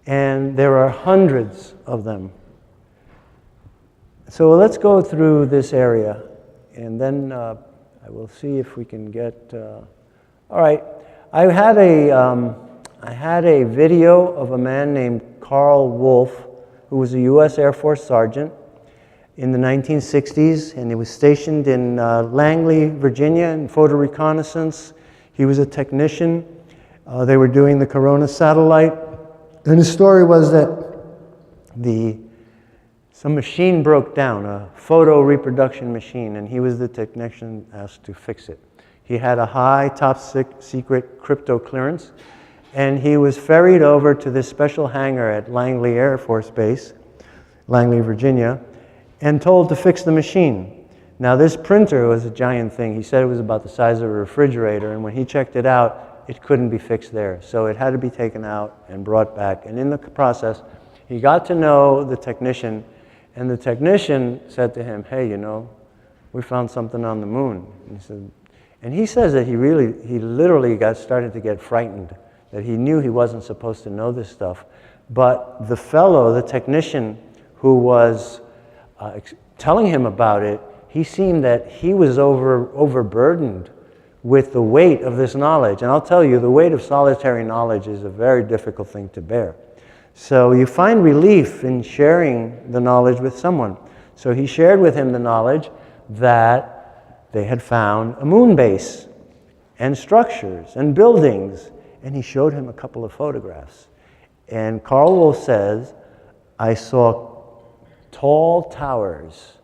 And there are hundreds of them. So let's go through this area, and then I will see if we can get... all right, I had a video of a man named Carl Wolf, who was a U.S. Air Force sergeant in the 1960s, and he was stationed in Langley, Virginia, in photo reconnaissance. He was a technician. They were doing the Corona satellite, and his story was that some machine broke down, a photo reproduction machine, and he was the technician asked to fix it. He had a high top secret crypto clearance, and he was ferried over to this special hangar at Langley Air Force Base, Langley, Virginia, and told to fix the machine. Now this printer was a giant thing. He said it was about the size of a refrigerator, and when he checked it out, it couldn't be fixed there. So it had to be taken out and brought back. And in the process, he got to know the technician, and the technician said to him, hey, you know, we found something on the moon. And he says that he literally started to get frightened, that he knew he wasn't supposed to know this stuff. But the fellow, the technician who was telling him about it, he seemed that he was overburdened with the weight of this knowledge. And I'll tell you, the weight of solitary knowledge is a very difficult thing to bear. So you find relief in sharing the knowledge with someone. So he shared with him the knowledge that they had found a moon base and structures and buildings. And he showed him a couple of photographs. And Carl Wolf says, I saw tall towers,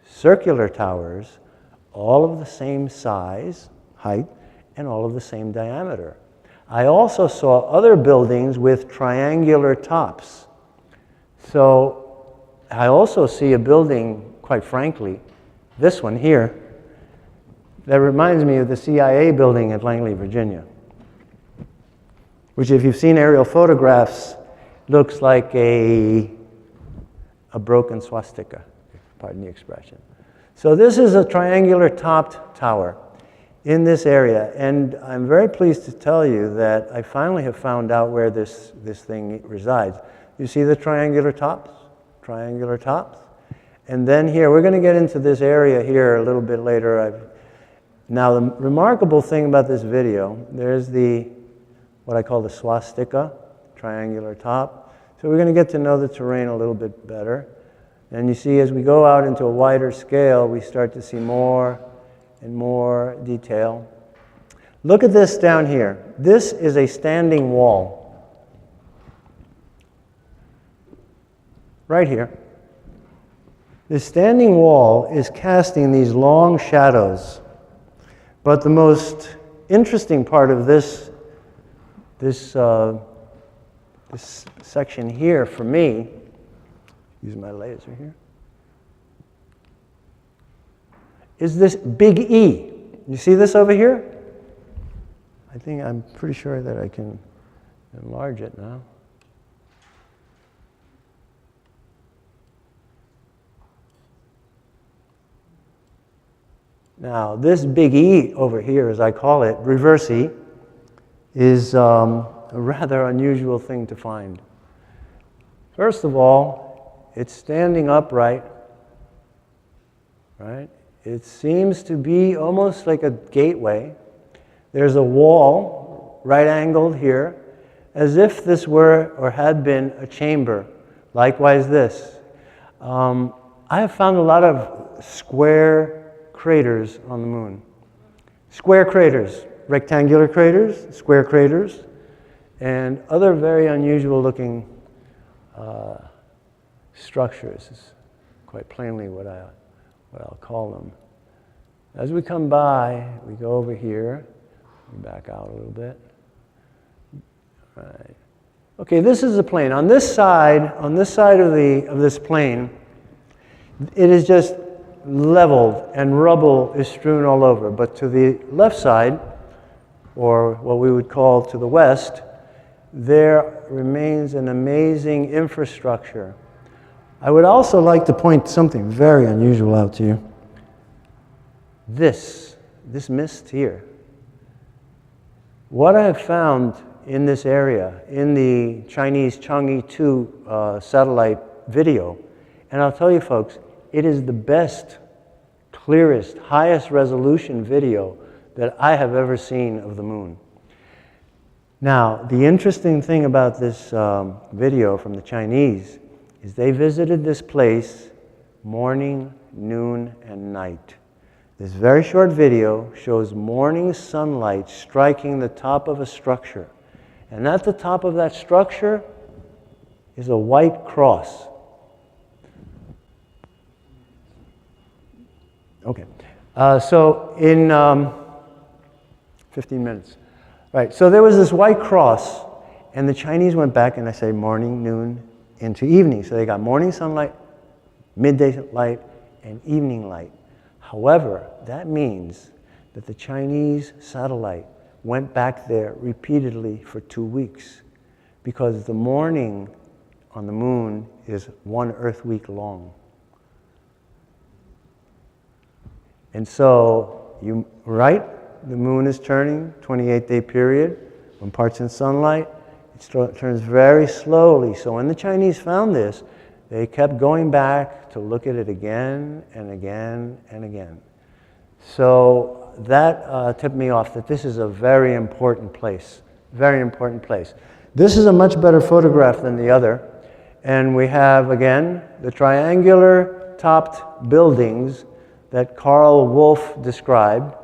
circular towers, all of the same size, height, and all of the same diameter. I also saw other buildings with triangular tops. So I also see a building, quite frankly, this one here, that reminds me of the CIA building at Langley, Virginia, which, if you've seen aerial photographs, looks like a broken swastika, pardon the expression. So this is a triangular topped tower in this area, and I'm very pleased to tell you that I finally have found out where this thing resides. You see the triangular tops? Triangular tops? And then here, we're going to get into this area here a little bit later. Now, the remarkable thing about this video, there's what I call the swastika, triangular top. So we're going to get to know the terrain a little bit better. And you see, as we go out into a wider scale, we start to see more and more detail. Look at this down here. This is a standing wall. Right here. This standing wall is casting these long shadows. But the most interesting part of this section here for me, use my laser here, is this big E. You see this over here? I'm pretty sure that I can enlarge it now. Now, this big E over here, as I call it, reverse E, is a rather unusual thing to find. First of all, it's standing upright, right? It seems to be almost like a gateway. There's a wall, right-angled here, as if this were or had been a chamber. Likewise this. I have found a lot of square craters on the moon. Square craters, rectangular craters, square craters, and other very unusual looking structures is quite plainly what I'll call them. As we come by, we go over here, we back out a little bit. All right. Okay, this is the plane. On this side of this plane, it is just leveled and rubble is strewn all over. But to the left side, or what we would call to the west, there remains an amazing infrastructure. I would also like to point something very unusual out to you. This mist here. What I have found in this area, in the Chinese Chang'e 2 satellite video, and I'll tell you folks, it is the best, clearest, highest resolution video that I have ever seen of the moon. Now, the interesting thing about this video from the Chinese is they visited this place morning, noon, and night. This very short video shows morning sunlight striking the top of a structure. And at the top of that structure is a white cross. Okay, so in 15 minutes. Right, so there was this white cross, and the Chinese went back, and I say morning, noon, into evening. So they got morning sunlight, midday light, and evening light. However, that means that the Chinese satellite went back there repeatedly for 2 weeks, because the morning on the moon is 1 Earth week long. And so, the moon is turning, 28-day period. When part's in sunlight, it turns very slowly. So when the Chinese found this, they kept going back to look at it again and again and again. So that tipped me off that this is a very important place, very important place. This is a much better photograph than the other. And we have, again, the triangular topped buildings that Carl Wolf described.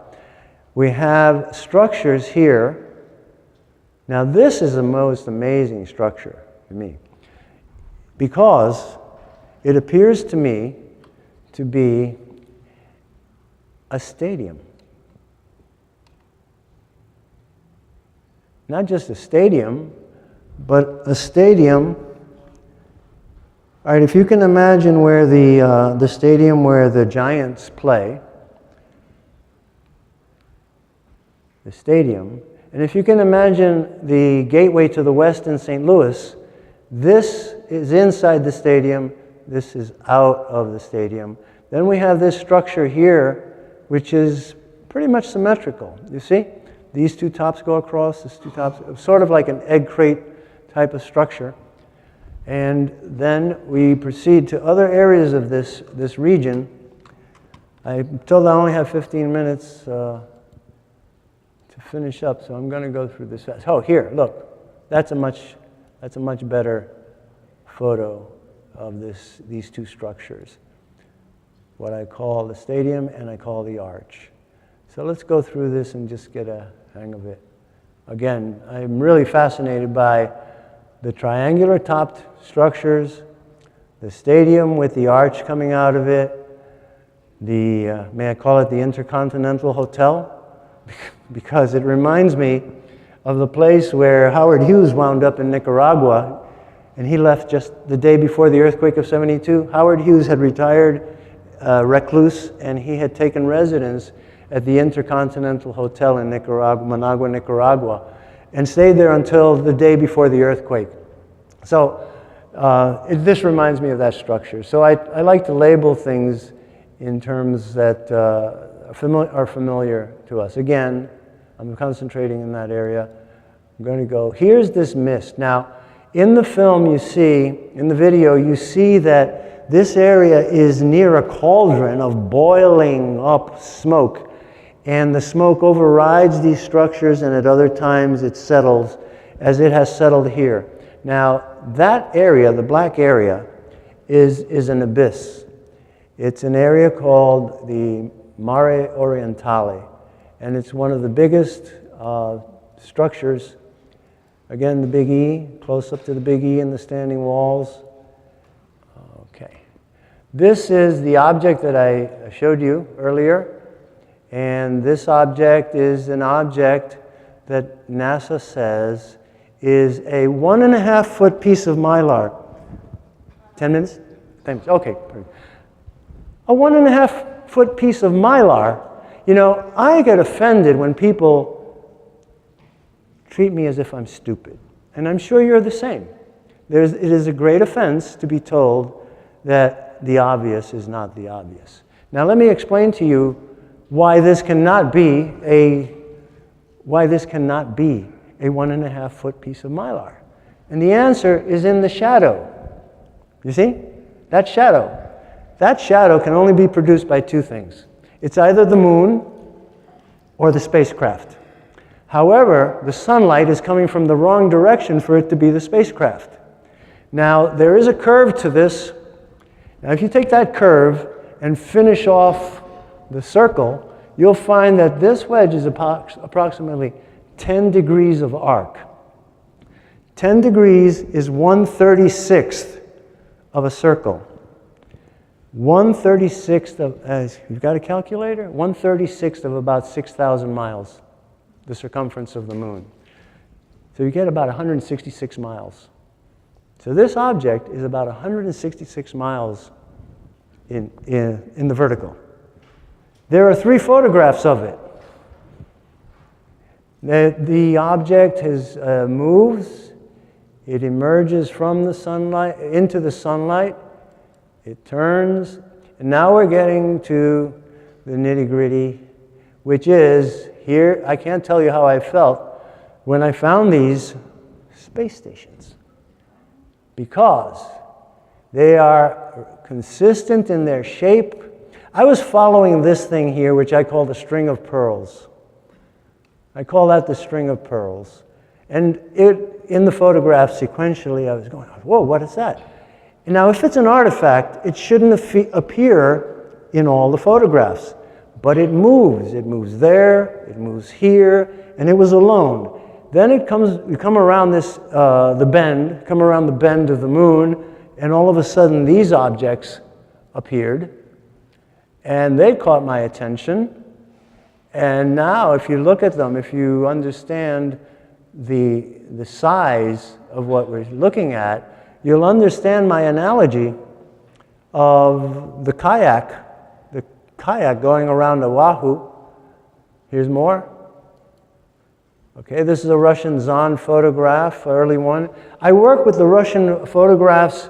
We have structures here. Now this is the most amazing structure to me, because it appears to me to be a stadium. Not just a stadium, but a stadium All right, if you can imagine where the stadium where the Giants play, the stadium, and if you can imagine the gateway to the west in St. Louis, this is inside the stadium, this is out of the stadium. Then we have this structure here, which is pretty much symmetrical. You see? These two tops go across, these two tops, sort of like an egg crate type of structure. And then we proceed to other areas of this region. I'm told I only have 15 minutes to finish up, so I'm going to go through this fast. Oh, here, look. That's a much better photo of these two structures. What I call the stadium and I call the arch. So let's go through this and just get a hang of it. Again, I'm really fascinated by the triangular topped structures, the stadium with the arch coming out of it, may I call it the Intercontinental Hotel? Because it reminds me of the place where Howard Hughes wound up in Nicaragua, and he left just the day before the earthquake of '72. Howard Hughes had retired recluse, and he had taken residence at the Intercontinental Hotel in Nicaragua, Managua, Nicaragua, and stayed there until the day before the earthquake. So this reminds me of that structure. So I like to label things in terms that are familiar to us. Again, I'm concentrating in that area. I'm going to go, here's this mist. Now, in the film you see, in the video, you see that this area is near a cauldron of boiling up smoke. And the smoke overrides these structures, and at other times it settles, as it has settled here. Now, that area, the black area, is an abyss. It's an area called the Mare Orientale, and it's one of the biggest structures. Again, the Big E, close up to the Big E and the standing walls. Okay. This is the object that I showed you earlier. And this object is an object that NASA says is a 1.5 foot piece of mylar. 10 minutes? 10 minutes, okay. A 1.5 foot piece of mylar. You know, I get offended when people treat me as if I'm stupid. And I'm sure you're the same. It is a great offense to be told that the obvious is not the obvious. Now let me explain to you why this cannot be a 1.5 foot piece of mylar. And the answer is in the shadow. You see? That shadow. That shadow can only be produced by two things. It's either the moon or the spacecraft. However, the sunlight is coming from the wrong direction for it to be the spacecraft. Now, there is a curve to this. Now, if you take that curve and finish off the circle, you'll find that this wedge is approximately 10 degrees of arc. 10 degrees is 1/36th of a circle. 1/36th of, you've got a calculator? 1/36th of about 6,000 miles, the circumference of the moon. So you get about 166 miles. So this object is about 166 miles in the vertical. There are 3 photographs of it. The object moves, it emerges from the sunlight, into the sunlight, it turns, and now we're getting to the nitty-gritty, which is, here, I can't tell you how I felt when I found these space stations, because they are consistent in their shape. I was following this thing here, which I call the string of pearls. I call that the string of pearls. And in the photograph sequentially, I was going, whoa, what is that? And now, if it's an artifact, it shouldn't appear in all the photographs. But it moves. It moves there, it moves here, and it was alone. Then you come around the bend of the moon, and all of a sudden these objects appeared, and they caught my attention. And now, if you look at them, if you understand the size of what we're looking at, you'll understand my analogy of the kayak going around Oahu. Here's more. Okay, this is a Russian Zond photograph, early one. I work with the Russian photographs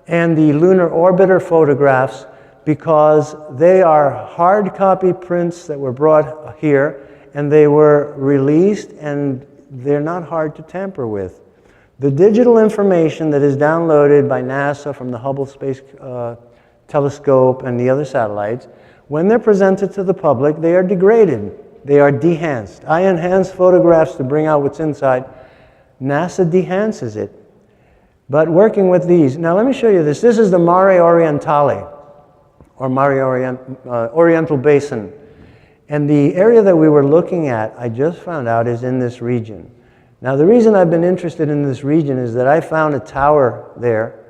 and the lunar orbiter photographs because they are hard copy prints that were brought here, and they were released, and they're not hard to tamper with. The digital information that is downloaded by NASA from the Hubble Space Telescope and the other satellites, when they're presented to the public, they are degraded. They are dehanced. I enhance photographs to bring out what's inside. NASA dehances it. But working with these, now let me show you this. This is the Mare Orientale, or Oriental Basin. And the area that we were looking at, I just found out, is in this region. Now, the reason I've been interested in this region is that I found a tower there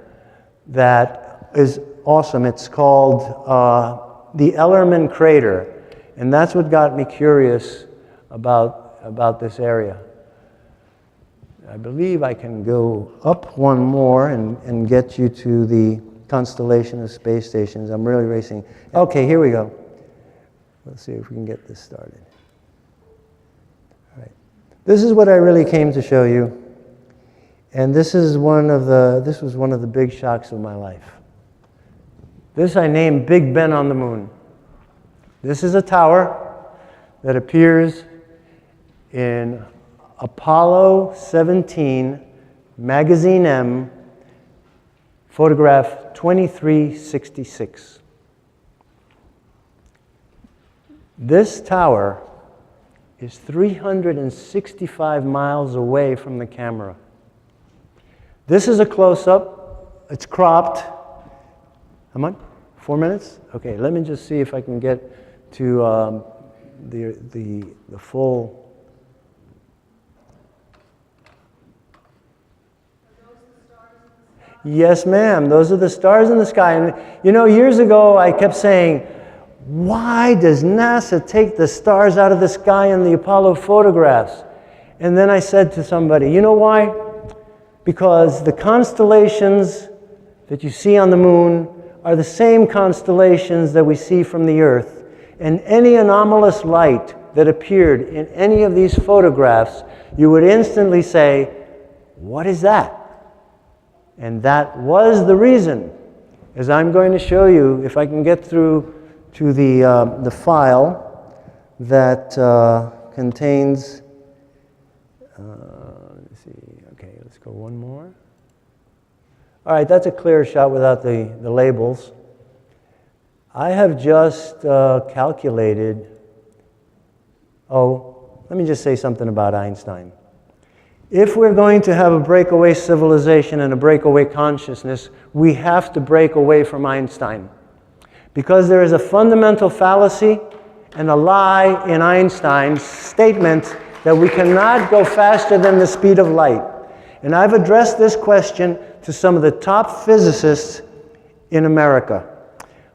that is awesome. It's called the Ellerman Crater. And that's what got me curious about this area. I believe I can go up one more and get you to the constellation of space stations. I'm really racing. Okay, here we go. Let's see if we can get this started. All right. This is what I really came to show you. And this was one of the big shocks of my life. This I named Big Ben on the Moon. This is a tower that appears in Apollo 17, Magazine M, photograph 2366. This tower is 365 miles away from the camera. This is a close-up. It's cropped. How much? 4 minutes? Okay, let me just see if I can get to the full. Yes, ma'am. Those are the stars in the sky. And you know, years ago I kept saying, why does NASA take the stars out of the sky in the Apollo photographs? And then I said to somebody, you know why? Because the constellations that you see on the moon are the same constellations that we see from the Earth. And any anomalous light that appeared in any of these photographs, you would instantly say, what is that? And that was the reason, as I'm going to show you, if I can get through to the file that contains, let's see, okay, let's go one more. All right, that's a clear shot without the labels. I have just calculated, let me just say something about Einstein. If we're going to have a breakaway civilization and a breakaway consciousness, we have to break away from Einstein. Because there is a fundamental fallacy and a lie in Einstein's statement that we cannot go faster than the speed of light. And I've addressed this question to some of the top physicists in America.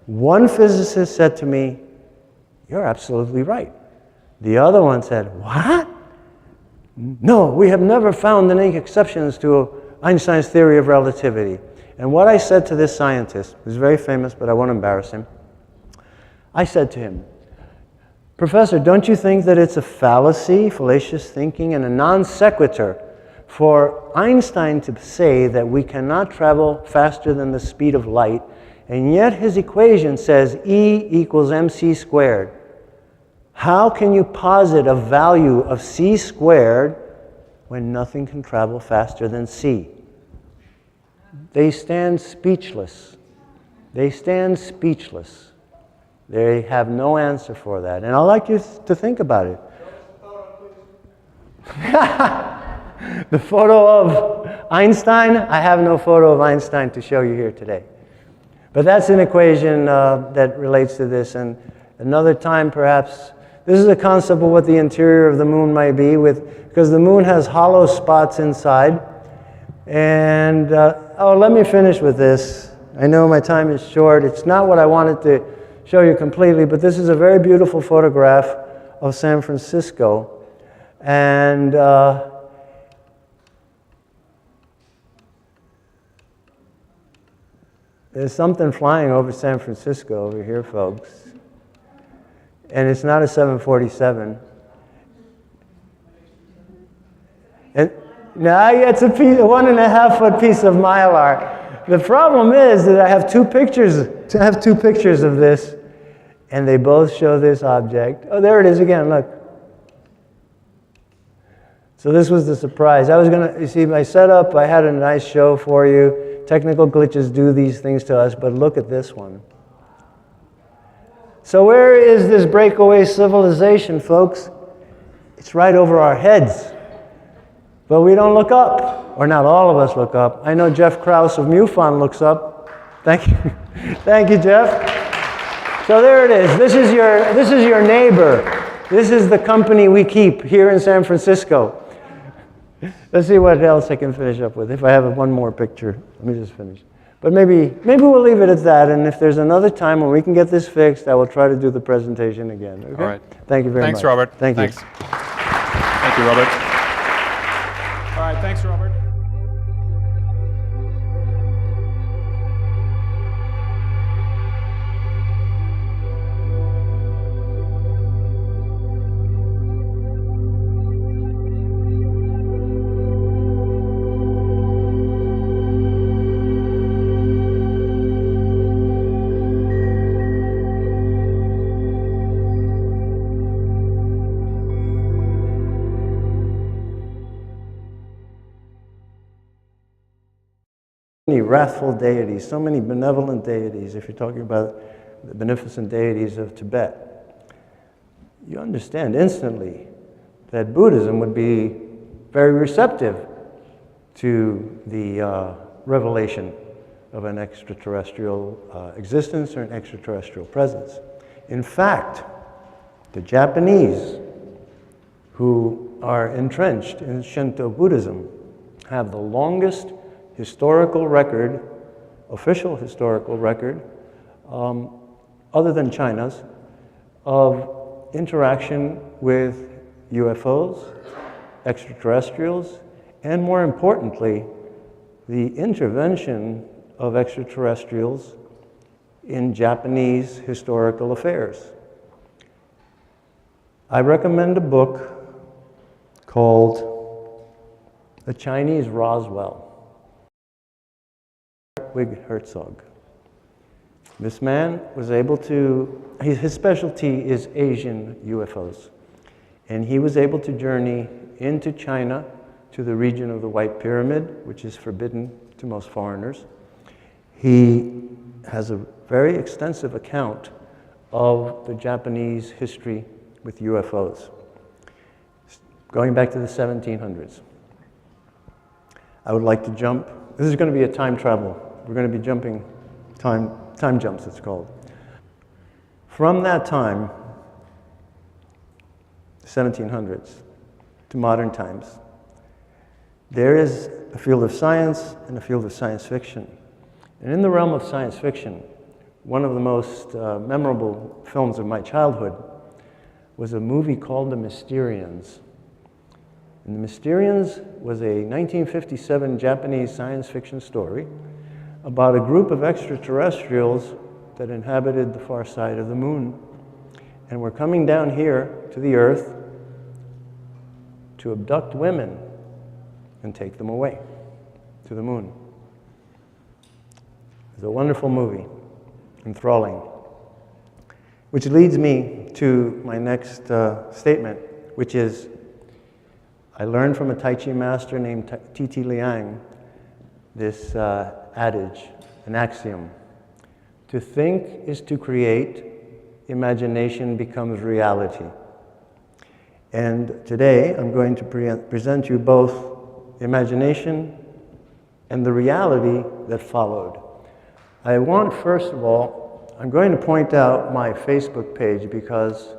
One physicist said to me, "You're absolutely right." The other one said, "What? No, we have never found any exceptions to Einstein's theory of relativity." And what I said to this scientist, who's very famous, but I won't embarrass him, I said to him, "Professor, don't you think that it's a fallacy, fallacious thinking, and a non sequitur for Einstein to say that we cannot travel faster than the speed of light, and yet his equation says E equals mc squared? How can you posit a value of c squared when nothing can travel faster than c?" They stand speechless. They stand speechless. They have no answer for that. And I'd like you to think about it. The photo of Einstein? I have no photo of Einstein to show you here today. But that's an equation that relates to this. And another time, perhaps, this is a concept of what the interior of the moon might be, because the moon has hollow spots inside. And, let me finish with this. I know my time is short. It's not what I wanted to show you completely, but this is a very beautiful photograph of San Francisco. And There's something flying over San Francisco over here, folks. And it's not a 747. And now it's a 1.5 foot piece of Mylar. The problem is that I have two pictures of this, and they both show this object. Oh, there it is again, look. So this was the surprise. You see my setup, I had a nice show for you. Technical glitches do these things to us, but look at this one. So where is this breakaway civilization, folks? It's right over our heads. But we don't look up, or not all of us look up. I know Jeff Krause of MUFON looks up. Thank you. Thank you, Jeff. So there it is. This is your neighbor. This is the company we keep here in San Francisco. Let's see what else I can finish up with. If I have one more picture, let me just finish. But maybe we'll leave it at that, and if there's another time when we can get this fixed, I will try to do the presentation again. Okay? All right. Thank you very much. Thanks, Robert. Thank you. Thank you, Robert. All right, thanks, Robert. Many wrathful deities, so many benevolent deities, if you're talking about the beneficent deities of Tibet. You understand instantly that Buddhism would be very receptive to the revelation of an extraterrestrial existence or an extraterrestrial presence. In fact, the Japanese, who are entrenched in Shinto Buddhism, have the longest historical record, official historical record, other than China's, of interaction with UFOs, extraterrestrials, and more importantly, the intervention of extraterrestrials in Japanese historical affairs. I recommend a book called The Chinese Roswell. Wig Herzog. This man was able to, his specialty is Asian UFOs, and he was able to journey into China to the region of the White Pyramid, which is forbidden to most foreigners. He has a very extensive account of the Japanese history with UFOs, going back to the 1700s. I would like to jump. This is going to be a time travel. We're going to be jumping time jumps, it's called. From that time, the 1700s, to modern times, there is a field of science and a field of science fiction. And in the realm of science fiction, one of the most memorable films of my childhood was a movie called The Mysterians. And The Mysterians was a 1957 Japanese science fiction story about a group of extraterrestrials that inhabited the far side of the moon and were coming down here to the Earth to abduct women and take them away to the moon. It's a wonderful movie, enthralling, which leads me to my next statement, which is, I learned from a Tai Chi master named T.T. Liang this adage, an axiom. To think is to create, imagination becomes reality. And today I'm going to present you both imagination and the reality that followed. I want, first of all, I'm going to point out my Facebook page because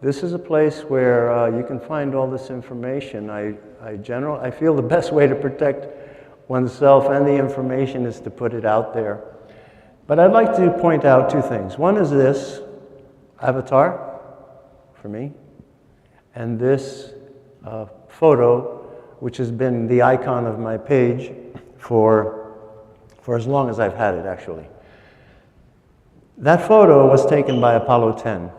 this is a place where you can find all this information. I feel the best way to protect oneself and the information is to put it out there. But I'd like to point out two things. One is this avatar for me, and this photo, which has been the icon of my page for as long as I've had it, actually. That photo was taken by Apollo 10.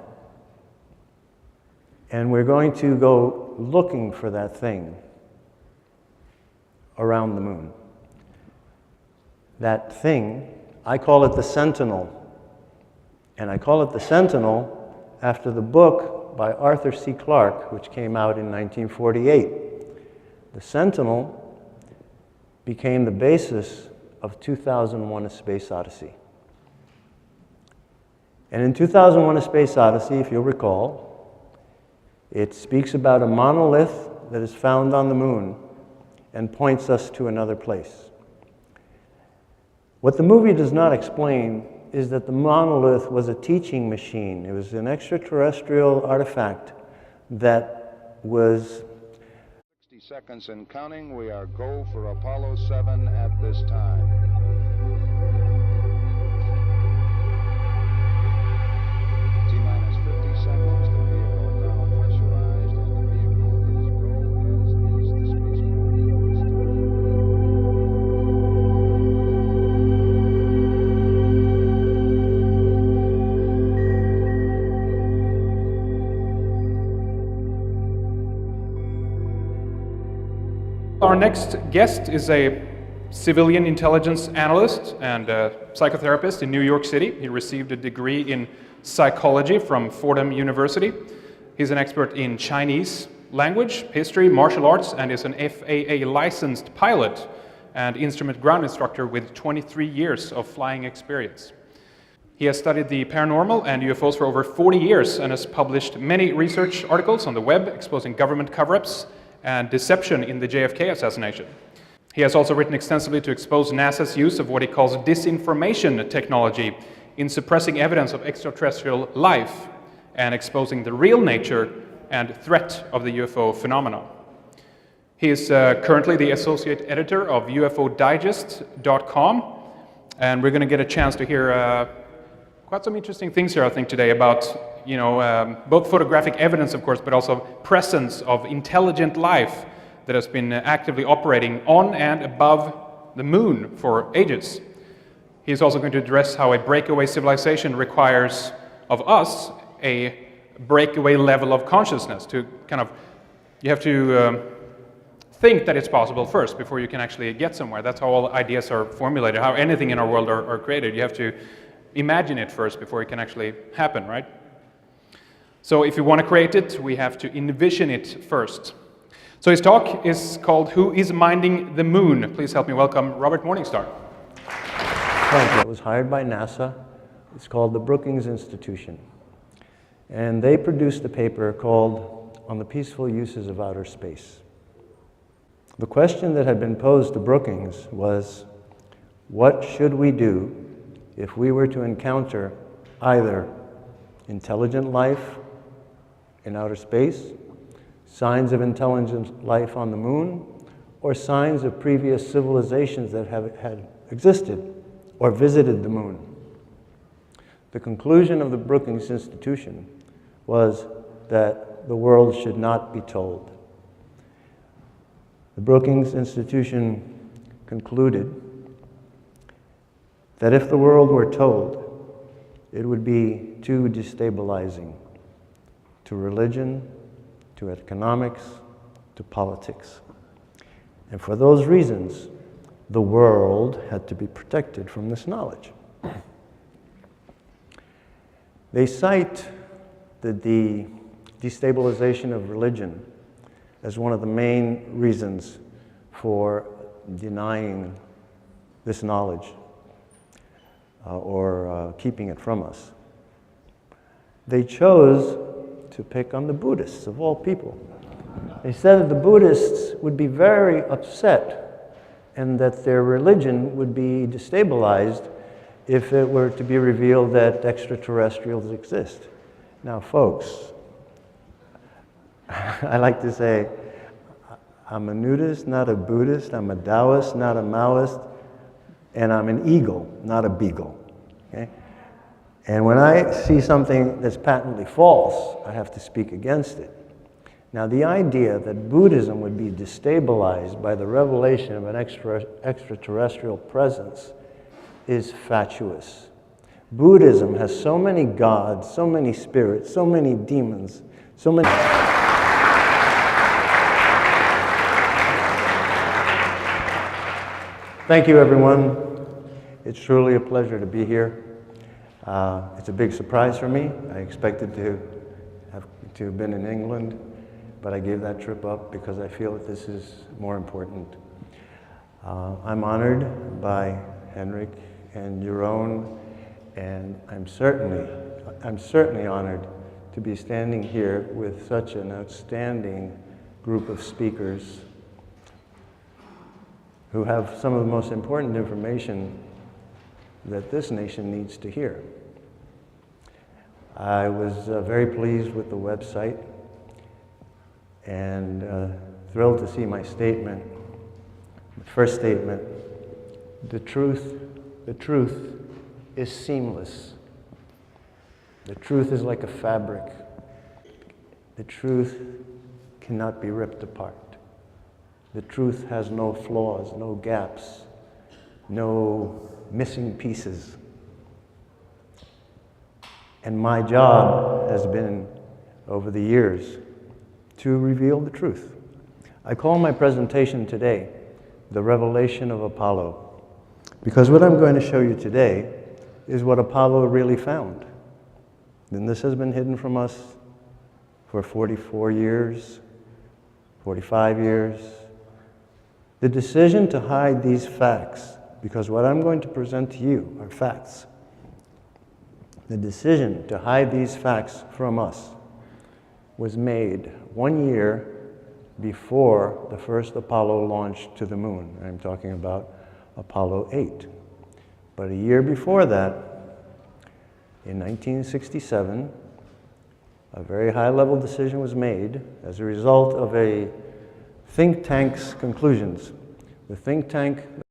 And we're going to go looking for that thing around the moon. That thing, I call it the Sentinel. And I call it the Sentinel after the book by Arthur C. Clarke, which came out in 1948. The Sentinel became the basis of 2001: A Space Odyssey. And in 2001: A Space Odyssey, if you'll recall, it speaks about a monolith that is found on the moon and points us to another place. What the movie does not explain is that the monolith was a teaching machine. It was an extraterrestrial artifact that was 60 seconds and counting. We are go for Apollo 7 at this time. T-minus 50 seconds. The vehicle now pressurized, and the vehicle is go as is the spacecraft at this time. Our next guest is a civilian intelligence analyst and a psychotherapist in New York City. He received a degree in psychology from Fordham University. He's an expert in Chinese language, history, martial arts, and is an FAA licensed pilot and instrument ground instructor with 23 years of flying experience. He has studied the paranormal and UFOs for over 40 years and has published many research articles on the web exposing government cover-ups and deception in the JFK assassination. He has also written extensively to expose NASA's use of what he calls disinformation technology in suppressing evidence of extraterrestrial life and exposing the real nature and threat of the UFO phenomenon. He is currently the Associate Editor of UFO-Digest.com, and we're going to get a chance to hear quite some interesting things here, I think, today about both photographic evidence, of course, but also presence of intelligent life that has been actively operating on and above the moon for ages. He is also going to address how a breakaway civilization requires of us a breakaway level of consciousness. You have to think that it's possible first before you can actually get somewhere. That's how all ideas are formulated, how anything in our world are created. You have to imagine it first before it can actually happen, right? So if you want to create it, we have to envision it first. So his talk is called Who is Minding the Moon? Please help me welcome Robert Morningstar. It was hired by NASA. It's called the Brookings Institution. And they produced a paper called On the Peaceful Uses of Outer Space. The question that had been posed to Brookings was, what should we do if we were to encounter either intelligent life in outer space, signs of intelligent life on the moon, or signs of previous civilizations that had existed or visited the moon? The conclusion of the Brookings Institution was that the world should not be told. The Brookings Institution concluded that if the world were told, it would be too destabilizing to religion, to economics, to politics. And for those reasons, the world had to be protected from this knowledge. They cite the destabilization of religion as one of the main reasons for denying this knowledge or keeping it from us. They chose to pick on the Buddhists, of all people. They said that the Buddhists would be very upset and that their religion would be destabilized if it were to be revealed that extraterrestrials exist. Now, folks, I like to say, I'm a nudist, not a Buddhist. I'm a Taoist, not a Maoist. And I'm an eagle, not a beagle. Okay? And when I see something that's patently false, I have to speak against it. Now, the idea that Buddhism would be destabilized by the revelation of an extraterrestrial presence is fatuous. Buddhism has so many gods, so many spirits, so many demons, so many... Thank you, everyone. It's truly a pleasure to be here. It's a big surprise for me. I expected to have been in England, but I gave that trip up because I feel that this is more important. I'm honored by Henrik and Jeroen, and I'm certainly honored to be standing here with such an outstanding group of speakers who have some of the most important information that this nation needs to hear. I was very pleased with the website and thrilled to see my statement. The first statement, the truth is seamless. The truth is like a fabric. The truth cannot be ripped apart. The truth has no flaws, no gaps, no missing pieces. And my job has been, over the years, to reveal the truth. I call my presentation today, The Revelation of Apollo, because what I'm going to show you today is what Apollo really found. And this has been hidden from us for 44 years, 45 years. The decision to hide these facts, because what I'm going to present to you are facts. The decision to hide these facts from us was made 1 year before the first Apollo launch to the moon. I'm talking about Apollo 8. But a year before that, in 1967, a very high-level decision was made as a result of a think tank's conclusions. The think tank